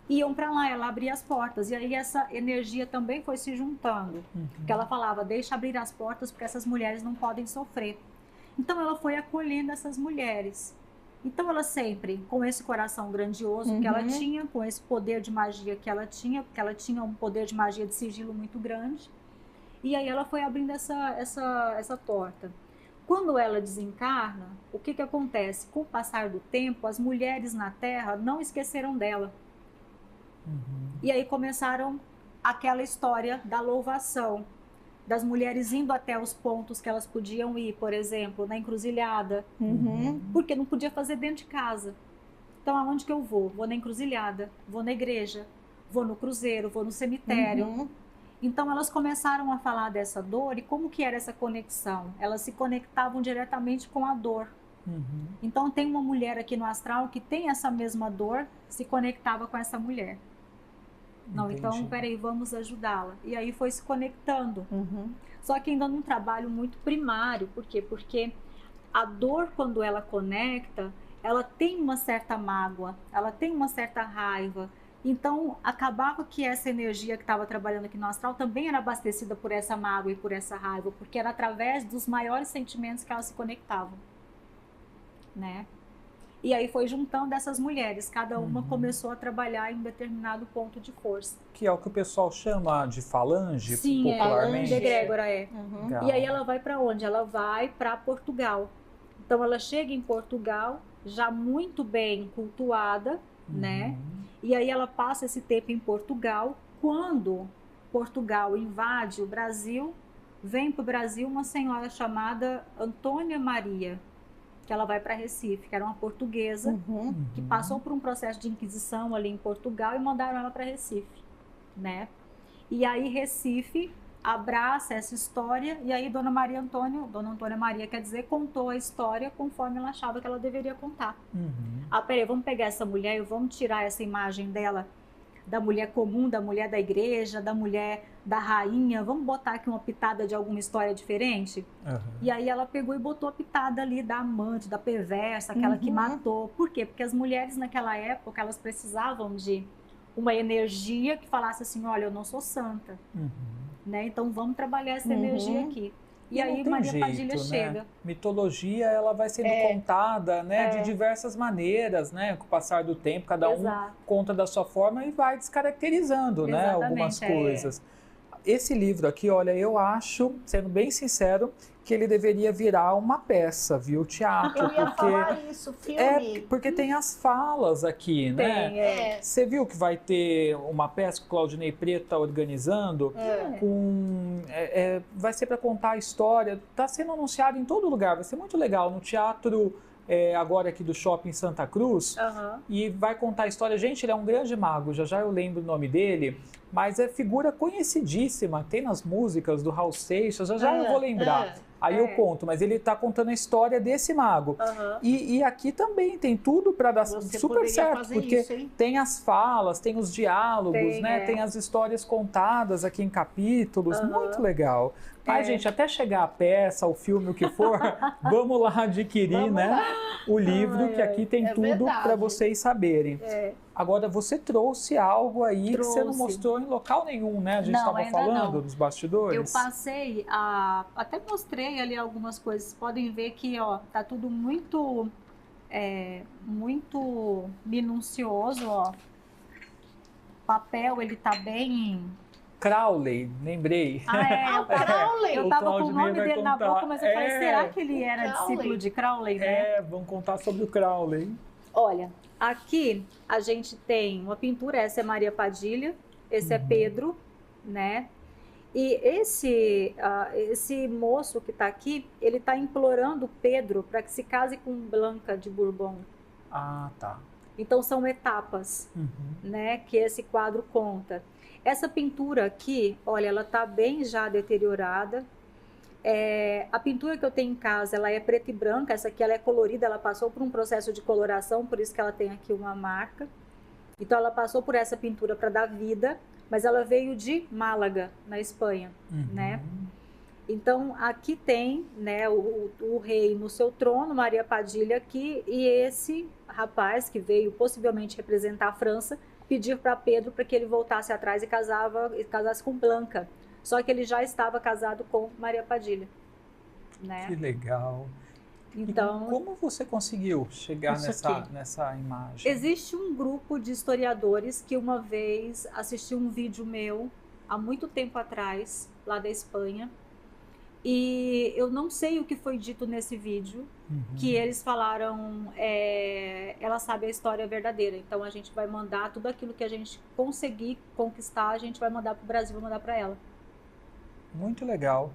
Iam para lá, ela abria as portas. E aí essa energia também foi se juntando. Que ela falava, deixa abrir as portas porque essas mulheres não podem sofrer. Então ela foi acolhendo essas mulheres. Então ela sempre, com esse coração grandioso que ela tinha, com esse poder de magia que ela tinha, porque ela tinha um poder de magia de sigilo muito grande. E aí ela foi abrindo essa porta. Quando ela desencarna, o que acontece? Com o passar do tempo, as mulheres na Terra não esqueceram dela. E aí começaram aquela história da louvação, das mulheres indo até os pontos que elas podiam ir, por exemplo, na encruzilhada, porque não podia fazer dentro de casa. Então, aonde que eu vou? Vou na encruzilhada, vou na igreja, vou no cruzeiro, vou no cemitério. Então, elas começaram a falar dessa dor e como que era essa conexão? Elas se conectavam diretamente com a dor. Então, tem uma mulher aqui no astral que tem essa mesma dor, se conectava com essa mulher. Não, então, peraí, vamos ajudá-la. E aí foi se conectando. Só que ainda num trabalho muito primário. Por quê? Porque a dor, quando ela conecta, ela tem uma certa mágoa, ela tem uma certa raiva. Então, acabava que essa energia que estava trabalhando aqui no astral também era abastecida por essa mágoa e por essa raiva, porque era através dos maiores sentimentos que elas se conectavam, né? E aí foi juntando essas mulheres, cada uma começou a trabalhar em um determinado ponto de força. Que é o que o pessoal chama de falange, sim, popularmente. Sim, egrégora E aí ela vai para onde? Ela vai para Portugal. Então ela chega em Portugal, já muito bem cultuada, né? E aí ela passa esse tempo em Portugal. Quando Portugal invade o Brasil, vem para o Brasil uma senhora chamada Antônia Maria, que ela vai para Recife, que era uma portuguesa, que passou por um processo de inquisição ali em Portugal e mandaram ela para Recife, né? E aí Recife abraça essa história, e aí Dona Antônia Maria, quer dizer, contou a história conforme ela achava que ela deveria contar. Peraí, vamos pegar essa mulher e vamos tirar essa imagem dela, da mulher comum, da mulher da igreja, da mulher da rainha, vamos botar aqui uma pitada de alguma história diferente? E aí ela pegou e botou a pitada ali da amante, da perversa, aquela que matou. Por quê? Porque as mulheres naquela época, elas precisavam de uma energia que falasse assim, olha, eu não sou santa. Né? Então vamos trabalhar essa energia aqui. E aí Maria Padilha chega. Mitologia, ela vai sendo contada, né, de diversas maneiras, né, com o passar do tempo, cada um conta da sua forma e vai descaracterizando, né, algumas coisas. Esse livro aqui, olha, eu acho, sendo bem sincero, que ele deveria virar uma peça, viu, teatro. Eu ia falar isso, filme. Porque tem as falas aqui, né? Você viu que vai ter uma peça que o Claudinei Preto está organizando? Vai ser para contar a história. Está sendo anunciado em todo lugar. Vai ser muito legal no teatro agora aqui do Shopping Santa Cruz. E vai contar a história. Gente, ele é um grande mago. Já eu lembro o nome dele. Mas é figura conhecidíssima. Tem nas músicas do Raul Seixas. Já eu vou lembrar. Aí eu conto, mas ele está contando a história desse mago. E aqui também tem tudo para dar super certo, porque tem as falas, tem os diálogos, né? Tem as histórias contadas aqui em capítulos, muito legal. Mas, gente, até chegar a peça, o filme, o que for, vamos lá adquirir, o livro, que aqui tem tudo para vocês saberem. Agora, você trouxe algo aí que você não mostrou em local nenhum, né? A gente estava falando dos bastidores. Eu passei até mostrei ali algumas coisas. Vocês podem ver que, ó, tá tudo muito minucioso, ó. O papel, ele tá bem... Crowley, lembrei. O Crowley. Eu tava com o nome dele na boca, mas eu falei, será que ele era discípulo de Crowley, né? Vamos contar sobre o Crowley. Olha, aqui a gente tem uma pintura, essa é Maria Padilha, esse é Pedro, né? E esse moço que está aqui, ele está implorando Pedro para que se case com Blanca de Bourbon. Tá. Então são etapas, né, que esse quadro conta. Essa pintura aqui, olha, ela está bem já deteriorada. A pintura que eu tenho em casa, ela é preta e branca, essa aqui ela é colorida, ela passou por um processo de coloração, por isso que ela tem aqui uma marca. Então ela passou por essa pintura para dar vida, mas ela veio de Málaga, na Espanha, né? Então aqui tem, né, o rei no seu trono, Maria Padilha aqui, e esse rapaz que veio possivelmente representar a França, pedir para Pedro para que ele voltasse atrás e casasse com Blanca. Só que ele já estava casado com Maria Padilha, né? Que legal. Então, e como você conseguiu chegar nessa imagem? Existe um grupo de historiadores que uma vez assistiu um vídeo meu, há muito tempo atrás, lá da Espanha, e eu não sei o que foi dito nesse vídeo, que eles falaram, ela sabe a história verdadeira, então a gente vai mandar tudo aquilo que a gente conseguir conquistar, a gente vai mandar para o Brasil, vai mandar para ela. Muito legal.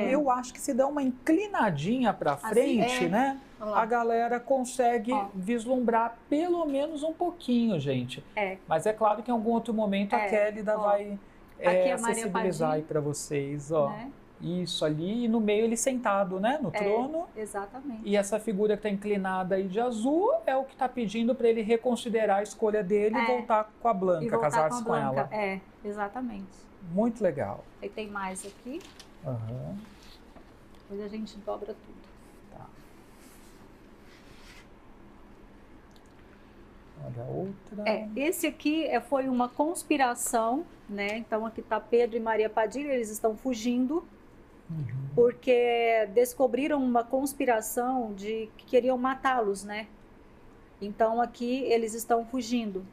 Eu acho que se dá uma inclinadinha para frente, né? A galera consegue vislumbrar pelo menos um pouquinho, gente. Mas é claro que em algum outro momento a Kélida vai acessibilizar aí para vocês, ó. Né? Isso ali, e no meio ele sentado, né, no trono. Exatamente. E essa figura que está inclinada aí de azul é o que está pedindo para ele reconsiderar a escolha dele e voltar com a Blanca, casar-se com ela. Exatamente. Muito legal. Aí tem mais aqui. Depois a gente dobra tudo. Tá. Olha a outra. Esse aqui foi uma conspiração, né? Então aqui está Pedro e Maria Padilha, eles estão fugindo. Porque descobriram uma conspiração de que queriam matá-los, né? Então aqui eles estão fugindo.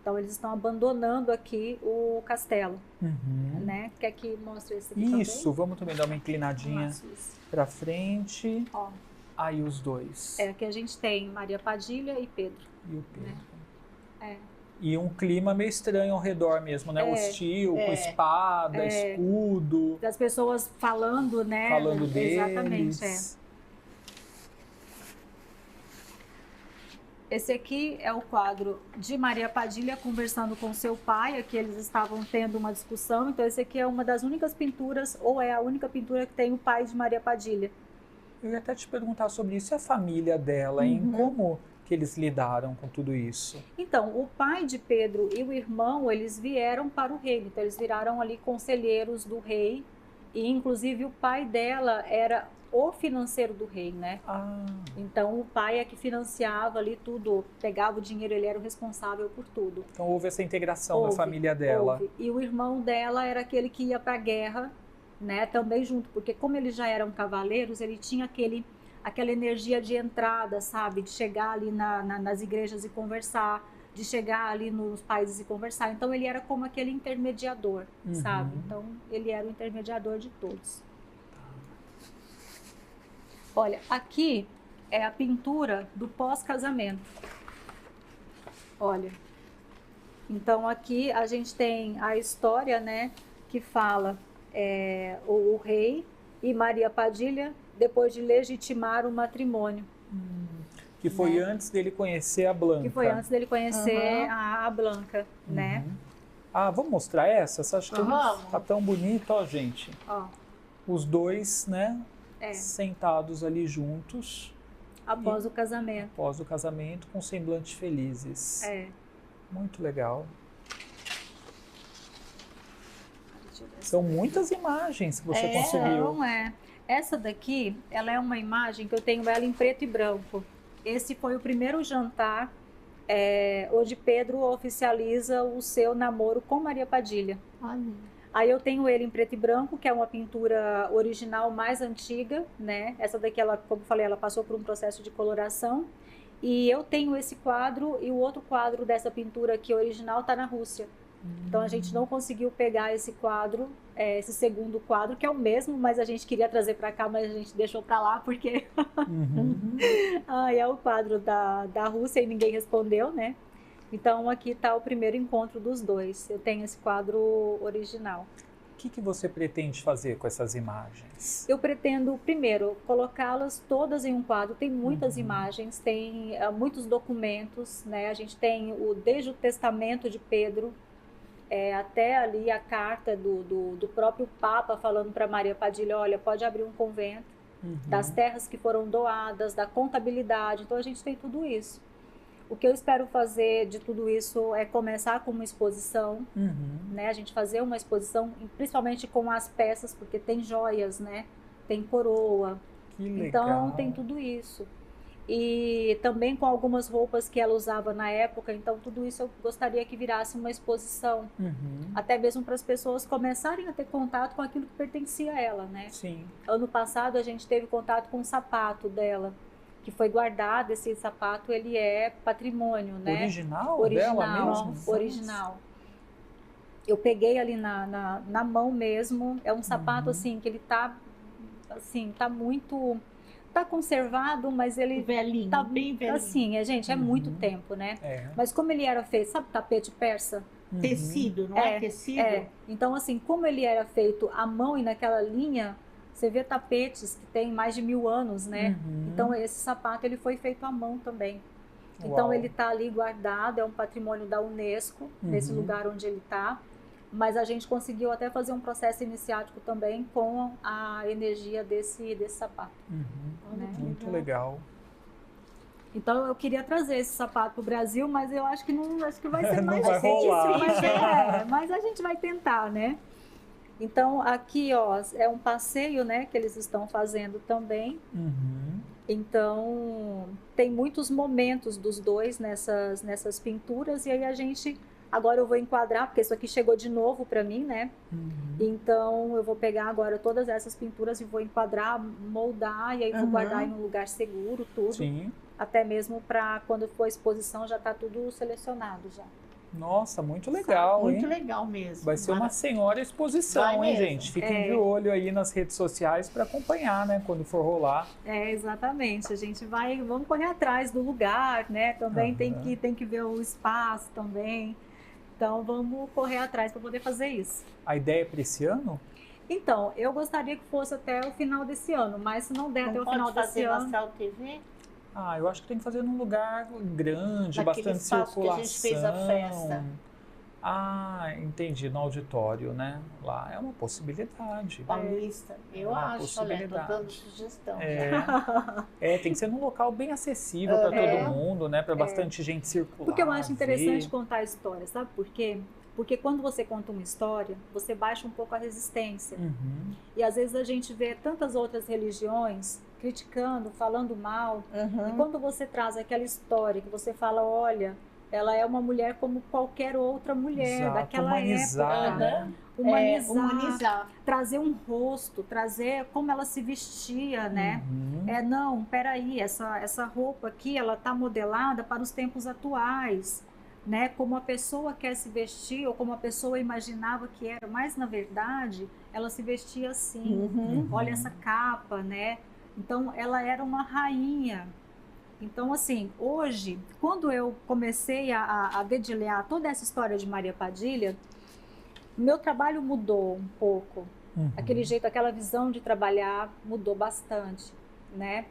Então eles estão abandonando aqui o castelo, né? Quer que mostre esse aqui Isso, também? Vamos também dar uma inclinadinha para frente. Ó. Aí os dois. Aqui a gente tem Maria Padilha e Pedro. E o Pedro. Né? E um clima meio estranho ao redor mesmo, né? Hostil, com espada, escudo. Das pessoas falando, né? Falando deles. Exatamente, Esse aqui é o quadro de Maria Padilha conversando com seu pai, aqui eles estavam tendo uma discussão, então esse aqui é uma das únicas pinturas, ou é a única pintura que tem o pai de Maria Padilha. Eu ia até te perguntar sobre isso, e a família dela, hein? Como que eles lidaram com tudo isso? Então, o pai de Pedro e o irmão, eles vieram para o reino, então eles viraram ali conselheiros do rei, e inclusive o pai dela era o financeiro do rei, né? Então o pai é que financiava ali tudo, pegava o dinheiro, ele era o responsável por tudo. Então houve essa integração na família dela. Houve. E o irmão dela era aquele que ia para a guerra, né? Também junto, porque como eles já eram cavaleiros, ele tinha aquela energia de entrada, sabe? De chegar ali nas igrejas e conversar, de chegar ali nos países e conversar. Então ele era como aquele intermediador, sabe? Então ele era o intermediador de todos. Olha, aqui é a pintura do pós-casamento. Olha, então aqui a gente tem a história, né, que fala o rei e Maria Padilha depois de legitimar o matrimônio. Que foi antes dele conhecer a Blanca. Que foi antes dele conhecer a Blanca, né? Vamos mostrar essa? Essa acho que tá tão bonita, ó, gente. Ó. Os dois, né? Sentados ali juntos. Após o casamento. Após o casamento, com semblantes felizes. Muito legal. São muitas imagens que você conseguiu. Não é. Essa daqui, ela é uma imagem que eu tenho ela em preto e branco. Esse foi o primeiro jantar onde Pedro oficializa o seu namoro com Maria Padilha. Aí eu tenho ele em preto e branco, que é uma pintura original mais antiga, né? Essa daqui, ela, como eu falei, ela passou por um processo de coloração. E eu tenho esse quadro e o outro quadro dessa pintura aqui original está na Rússia. Então a gente não conseguiu pegar esse quadro, esse segundo quadro, que é o mesmo, mas a gente queria trazer para cá, mas a gente deixou para lá porque é o quadro da Rússia e ninguém respondeu, né? Então aqui está o primeiro encontro dos dois. Eu tenho esse quadro original. O que você pretende fazer com essas imagens? Eu pretendo, primeiro, colocá-las todas em um quadro. Tem muitas imagens, tem muitos documentos, né? A gente tem desde o testamento de Pedro, até ali a carta do próprio Papa falando para Maria Padilha, olha, pode abrir um convento, das terras que foram doadas, da contabilidade. Então a gente tem tudo isso. O que eu espero fazer de tudo isso é começar com uma exposição, né? A gente fazer uma exposição, principalmente com as peças, porque tem joias, né? Tem coroa. Que legal. Então tem tudo isso. E também com algumas roupas que ela usava na época, então tudo isso eu gostaria que virasse uma exposição. Até mesmo para as pessoas começarem a ter contato com aquilo que pertencia a ela, né? Sim. Ano passado a gente teve contato com o sapato dela, que foi guardado. Esse sapato, ele é patrimônio, né? Original dela mesmo? Original. Eu peguei ali na mão mesmo, é um sapato assim, que ele tá muito... Tá conservado, mas ele velhinho, tá bem velhinho. Assim, gente, é muito tempo, né? Mas como ele era feito, sabe tapete persa? Tecido, não é tecido? Então, assim, como ele era feito à mão e naquela linha, você vê tapetes que têm mais de 1000 anos, né? Então, esse sapato, ele foi feito à mão também. Então, ele tá ali guardado, é um patrimônio da Unesco, nesse lugar onde ele tá. Mas a gente conseguiu até fazer um processo iniciático também com a energia desse sapato. Né? Muito legal. Então eu queria trazer esse sapato para o Brasil, mas eu acho que vai ser mais vai difícil. rolar. Mas a gente vai tentar, né? Então aqui, ó, é um passeio, né, que eles estão fazendo também. Então tem muitos momentos dos dois nessas pinturas, e aí a gente... Agora eu vou enquadrar, porque isso aqui chegou de novo para mim, né? Então eu vou pegar agora todas essas pinturas e vou enquadrar, moldar, e aí vou guardar em um lugar seguro, tudo. Sim. Até mesmo para quando for a exposição já tá tudo selecionado já. Nossa, muito legal, Muito legal mesmo. Vai ser uma senhora exposição, hein, gente? Fiquem de olho aí nas redes sociais para acompanhar, né, quando for rolar. Exatamente. A gente vamos correr atrás do lugar, né? Também tem que ver o espaço também. Então, vamos correr atrás para poder fazer isso. A ideia é para esse ano? Então, eu gostaria que fosse até o final desse ano, mas se não der até o final desse ano... Não pode fazer na Sal TV? Ah, eu acho que tem que fazer num lugar grande, Naquele bastante espaço que a circulação. gente fez a festa. Ah, entendi, no auditório, né? Lá é uma possibilidade. Paulista, eu Uma acho, olha, tô dando possibilidade. sugestão É, já. tem que ser num local bem acessível para todo mundo, né? Para bastante gente circular. Porque eu acho interessante ver. contar a história, sabe por quê? Porque quando você conta uma história, você baixa um pouco a resistência. Uhum. E às vezes a gente vê tantas outras religiões criticando, falando mal. E quando você traz aquela história que você fala, olha, ela é uma mulher como qualquer outra mulher Exato, daquela humanizar, época. né? Humanizar. Trazer um rosto, trazer como ela se vestia, né? Uhum. Não, peraí, essa roupa aqui, ela tá modelada para os tempos atuais, né? Como a pessoa quer se vestir ou como a pessoa imaginava que era, mas na verdade, ela se vestia assim. Olha essa capa, né? Então, ela era uma rainha. Então, assim, hoje, quando eu comecei a dedilhar toda essa história de Maria Padilha, meu trabalho mudou um pouco. Aquele jeito, aquela visão de trabalhar mudou bastante, né?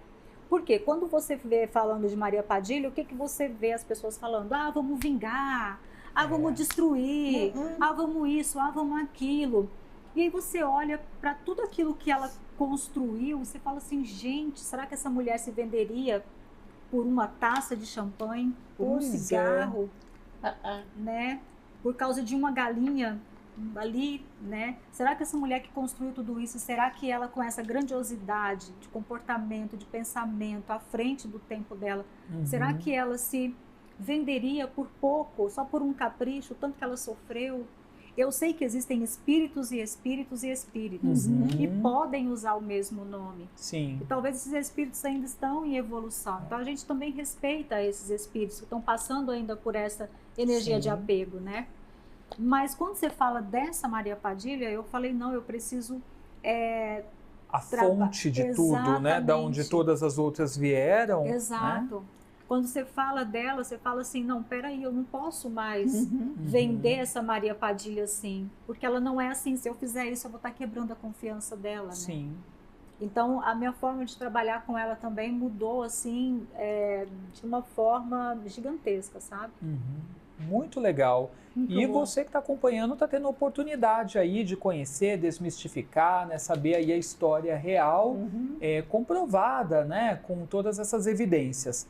Porque quando você vê falando de Maria Padilha, o que você vê as pessoas falando? Ah, vamos vingar, ah, vamos destruir, ah, vamos isso, ah, vamos aquilo. E aí você olha para tudo aquilo que ela construiu e você fala assim, gente, será que essa mulher se venderia por uma taça de champanhe, por um cigarro, né? Por causa de uma galinha ali, né? Será que essa mulher que construiu tudo isso, será que ela com essa grandiosidade de comportamento, de pensamento à frente do tempo dela, será que ela se venderia por pouco, só por um capricho, tanto que ela sofreu? Eu sei que existem espíritos e espíritos e espíritos que podem usar o mesmo nome. Sim. E talvez esses espíritos ainda estão em evolução. Então a gente também respeita esses espíritos que estão passando ainda por essa energia de apego, né? Mas quando você fala dessa Maria Padilha, eu falei, não, eu preciso... a fonte de tudo, né? Da onde todas as outras vieram. Exato. Né? Quando você fala dela, você fala assim, não, peraí, eu não posso mais vender essa Maria Padilha assim, porque ela não é assim, se eu fizer isso, eu vou estar quebrando a confiança dela, né? Sim. Então, a minha forma de trabalhar com ela também mudou, assim, de uma forma gigantesca, sabe? Muito legal. Muito e bom. Você que está acompanhando está tendo a oportunidade aí de conhecer, desmistificar, né, saber aí a história real, comprovada, né, com todas essas evidências.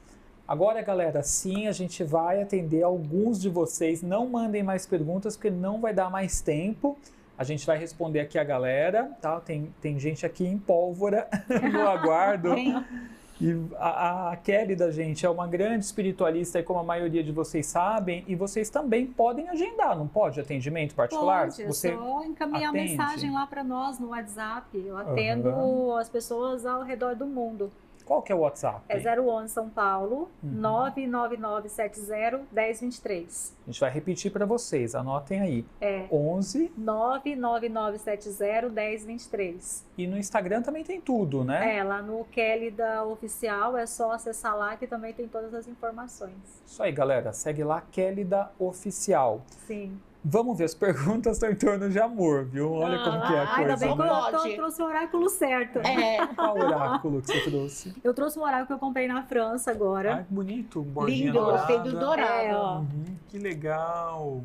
Agora, galera, sim, a gente vai atender alguns de vocês. Não mandem mais perguntas, porque não vai dar mais tempo. A gente vai responder aqui a galera, tá? Tem gente aqui em pólvora no aguardo. E a Kelly da gente é uma grande espiritualista, como a maioria de vocês sabem, e vocês também podem agendar, não pode? Atendimento particular? Pode, Você só encaminhar atende? mensagem lá para nós no WhatsApp. Eu atendo as pessoas ao redor do mundo. Qual que é o WhatsApp? É 011 São Paulo, 99970-1023. A gente vai repetir para vocês, anotem aí. 11 99970-1023. E no Instagram também tem tudo, né? Lá no Kélida Oficial, é só acessar lá que também tem todas as informações. Isso aí, galera. Segue lá, Kélida Oficial. Sim. Vamos ver, as perguntas estão em torno de amor, viu? Olha como que é a coisa. Ainda bem que né? eu trouxe o oráculo certo. Qual oráculo que você trouxe? Eu trouxe um oráculo que eu comprei na França agora. Ai, que bonito, bordinha Lindo, dourada. gostei do dourado. Que legal.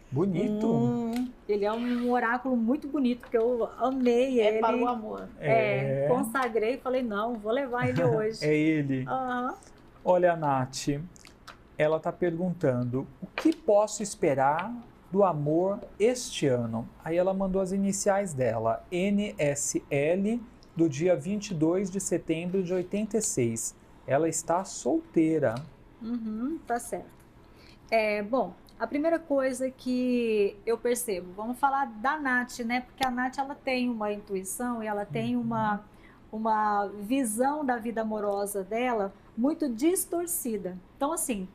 Bonito. Ele é um oráculo muito bonito, que eu amei ele. Para o amor. Consagrei e falei, não, vou levar ele hoje. É ele. Olha, a Nath, ela está perguntando, o que posso esperar do amor este ano? Aí ela mandou as iniciais dela, NSL, do dia 22 de setembro de 86. Ela está solteira. Tá certo. Bom, a primeira coisa que eu percebo, vamos falar da Nath, né? Porque a Nath, ela tem uma intuição e ela tem uma visão da vida amorosa dela muito distorcida. Então, assim,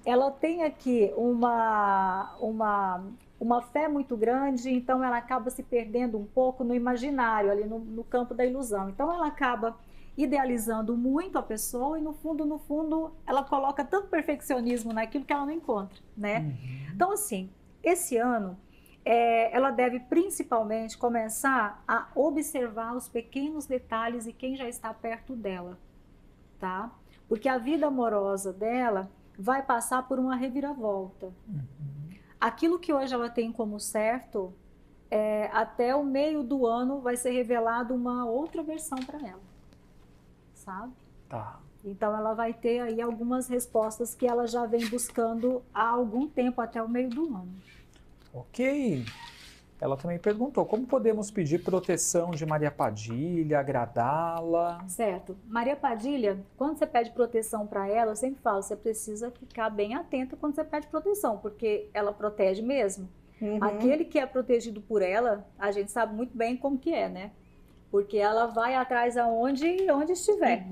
ela tem aqui uma fé muito grande, então ela acaba se perdendo um pouco no imaginário, ali no campo da ilusão. Então ela acaba idealizando muito a pessoa e no fundo, ela coloca tanto perfeccionismo naquilo que ela não encontra, né? Então, assim, esse ano, ela deve principalmente começar a observar os pequenos detalhes e quem já está perto dela, tá? Porque a vida amorosa dela vai passar por uma reviravolta. Aquilo que hoje ela tem como certo, até o meio do ano vai ser revelado uma outra versão para ela, sabe? Tá. Então ela vai ter aí algumas respostas que ela já vem buscando há algum tempo, até o meio do ano. Ok. Ela também perguntou, como podemos pedir proteção de Maria Padilha, agradá-la? Certo. Maria Padilha, quando você pede proteção para ela, eu sempre falo, você precisa ficar bem atenta quando você pede proteção, porque ela protege mesmo. Aquele que é protegido por ela, a gente sabe muito bem como que é, né? Porque ela vai atrás onde estiver.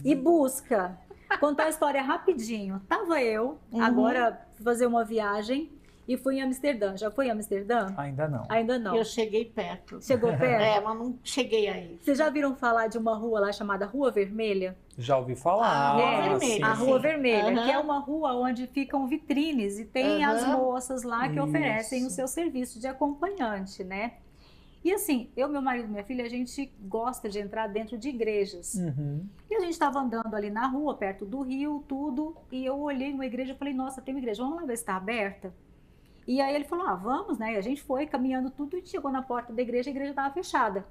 E busca. Contar a história rapidinho. Tava eu, agora, fazer uma viagem e fui em Amsterdã. Já foi em Amsterdã? Ainda não. Ainda não. Eu cheguei perto. Chegou perto? Mas não cheguei aí. Vocês já viram falar de uma rua lá chamada Rua Vermelha? Já ouvi falar. Rua Vermelha. Sim, A Rua sim. Vermelha, que é uma rua onde ficam vitrines e tem as moças lá que oferecem o seu serviço de acompanhante, né? E assim, eu, meu marido e minha filha, a gente gosta de entrar dentro de igrejas. E a gente estava andando ali na rua, perto do rio, tudo, e eu olhei uma igreja e falei, nossa, tem uma igreja, vamos lá ver se está aberta? E aí ele falou, vamos, né? E a gente foi caminhando tudo e chegou na porta da igreja, a igreja estava fechada.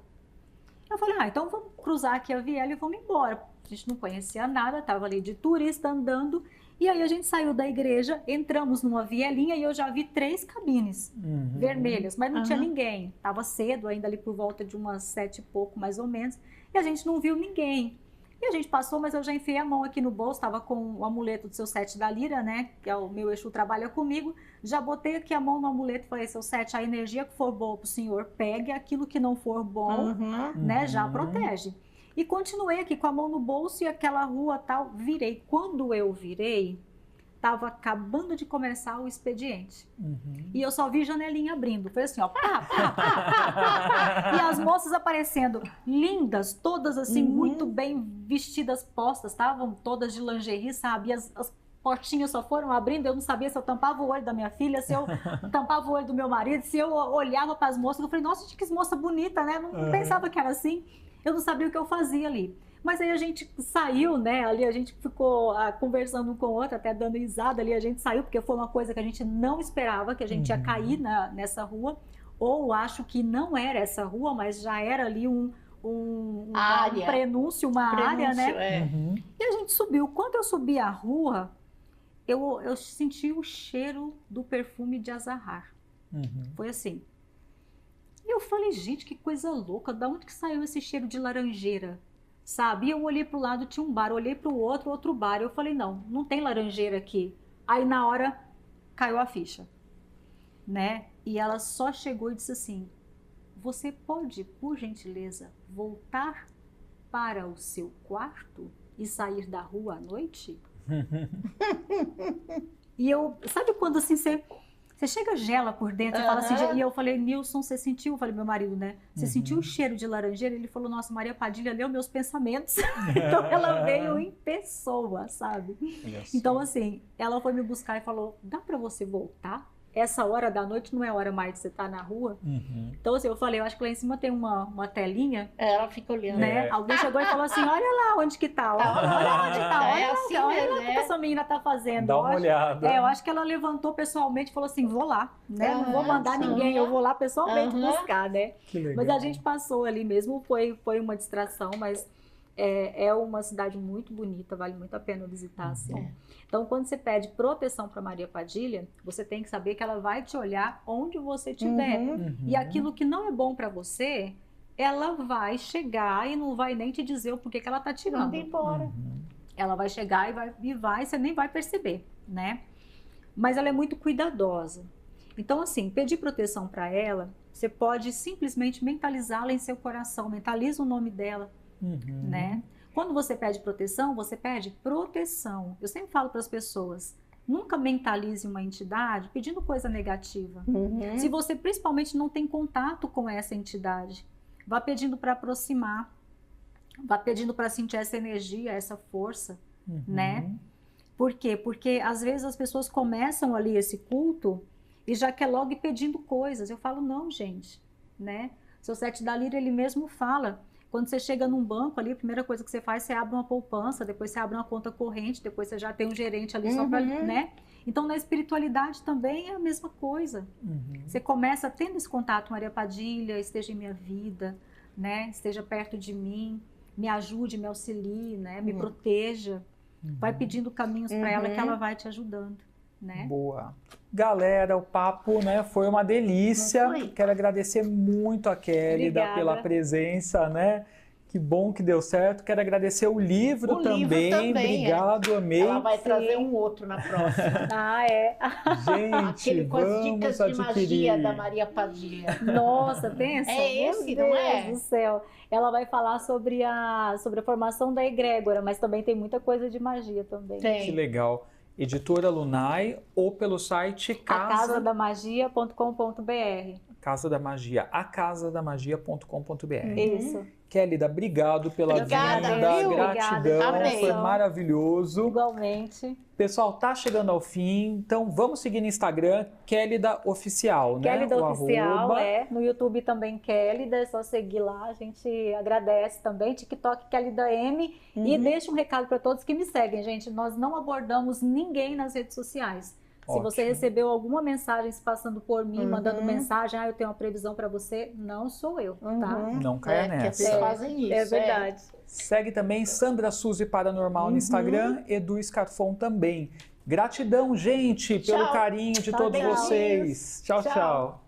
Eu falei, então vamos cruzar aqui a viela e vamos embora. A gente não conhecia nada, estava ali de turista andando. E aí a gente saiu da igreja, entramos numa vielinha e eu já vi 3 cabines vermelhas, mas não tinha ninguém. Estava cedo, ainda ali por volta de umas 7 e pouco, mais ou menos, e a gente não viu ninguém. E a gente passou, mas eu já enfiei a mão aqui no bolso, estava com o amuleto do seu 7 da lira, né, que é o meu Exu trabalha comigo, já botei aqui a mão no amuleto e falei, seu 7, a energia que for boa para o senhor, pegue, aquilo que não for bom, né, já protege. E continuei aqui com a mão no bolso e aquela rua tal, virei. Quando eu virei, estava acabando de começar o expediente. E eu só vi janelinha abrindo. Foi assim, ó, pá, pá, pá, pá, pá, pá. E as moças aparecendo, lindas, todas assim, muito bem vestidas, postas, estavam todas de lingerie, sabe? E as portinhas só foram abrindo, eu não sabia se eu tampava o olho da minha filha, se eu tampava o olho do meu marido, se eu olhava para as moças, eu falei, nossa, que moça bonita, né? Não pensava que era assim. Eu não sabia o que eu fazia ali. Mas aí a gente saiu, né? Ali a gente ficou conversando um com o outro, até dando risada ali. A gente saiu, porque foi uma coisa que a gente não esperava, que a gente ia cair nessa rua. Ou acho que não era essa rua, mas já era ali um prenúncio, uma área, né? E a gente subiu. Quando eu subi a rua, eu senti o cheiro do perfume de azahar. Foi assim. E eu falei, gente, que coisa louca, da onde que saiu esse cheiro de laranjeira, sabe? E eu olhei para o lado, tinha um bar, olhei para o outro bar, eu falei, não tem laranjeira aqui. Aí na hora caiu a ficha, né? E ela só chegou e disse assim, você pode, por gentileza, voltar para o seu quarto e sair da rua à noite? E eu, sabe quando assim você chega, gela por dentro e fala assim, e eu falei, Nilson, você sentiu? Eu falei, meu marido, né? Você sentiu o cheiro de laranjeira? Ele falou, nossa, Maria Padilha leu meus pensamentos. Então ela veio em pessoa, sabe? Então assim, ela foi me buscar e falou, dá pra você voltar? Essa hora da noite não é hora mais de você estar na rua. Então assim, eu falei, eu acho que lá em cima tem uma telinha. Ela fica olhando. Né? Alguém chegou e falou assim, olha lá onde que tá, olha onde tá, olha lá o que essa menina tá fazendo. Dá uma olhada. Eu acho que ela levantou pessoalmente e falou assim, vou lá, né? Não vou mandar ninguém, eu vou lá pessoalmente buscar, né? Que legal. Mas a gente passou ali mesmo, foi uma distração, mas é uma cidade muito bonita, vale muito a pena visitar, assim. Então, quando você pede proteção para Maria Padilha, você tem que saber que ela vai te olhar onde você estiver. E aquilo que não é bom para você, ela vai chegar e não vai nem te dizer o porquê que ela tá tirando. Manda embora. Ela vai chegar e vai, você nem vai perceber, né? Mas ela é muito cuidadosa. Então, assim, pedir proteção para ela, você pode simplesmente mentalizá-la em seu coração, mentaliza o nome dela, né? Quando você pede proteção, você pede proteção. Eu sempre falo para as pessoas, nunca mentalize uma entidade pedindo coisa negativa. Se você principalmente não tem contato com essa entidade, vá pedindo para aproximar, vá pedindo para sentir essa energia, essa força, né? Por quê? Porque às vezes as pessoas começam ali esse culto e já quer logo ir pedindo coisas. Eu falo, não, gente, né? Seu 7 da lira, ele mesmo fala Quando você chega num banco ali, a primeira coisa que você faz, você abre uma poupança, depois você abre uma conta corrente, depois você já tem um gerente ali só para, né? Então, na espiritualidade também é a mesma coisa. Você começa tendo esse contato, Maria Padilha, esteja em minha vida, né? Esteja perto de mim, me ajude, me auxilie, né? Me proteja. Vai pedindo caminhos para ela que ela vai te ajudando, né? Boa. Galera, o papo, né, foi uma delícia. Quero agradecer muito a Kélida pela presença, né? Que bom que deu certo. Quero agradecer o livro também. Obrigado, amei. Ela vai trazer um outro na próxima. Gente, aquele com as dicas de adquirir. magia da Maria Padilha. Nossa, pensa. É esse, Meu não é? Deus do céu. Ela vai falar sobre a formação da egrégora, mas também tem muita coisa de magia também. Que legal. Editora Lunai ou pelo site acasadamagia.com.br. Casa da Magia, acasadamagia.com.br. Isso. Kélida, obrigado pela vida, gratidão, foi maravilhoso. Igualmente. Pessoal, tá chegando ao fim, então vamos seguir no Instagram, Kélida Oficial, né? Kélida Oficial, no YouTube também Kélida, é só seguir lá, a gente agradece também, TikTok Kélida M, e deixa um recado para todos que me seguem, gente, nós não abordamos ninguém nas redes sociais. Se você recebeu alguma mensagem se passando por mim, mandando mensagem, eu tenho uma previsão para você, não sou eu, tá? Não caia nessa. Que vocês fazem isso. É verdade. Segue também Sandra Suzy Paranormal no Instagram, Edu Scarfon também. Gratidão, gente, pelo carinho de todos vocês. Tchau, tchau.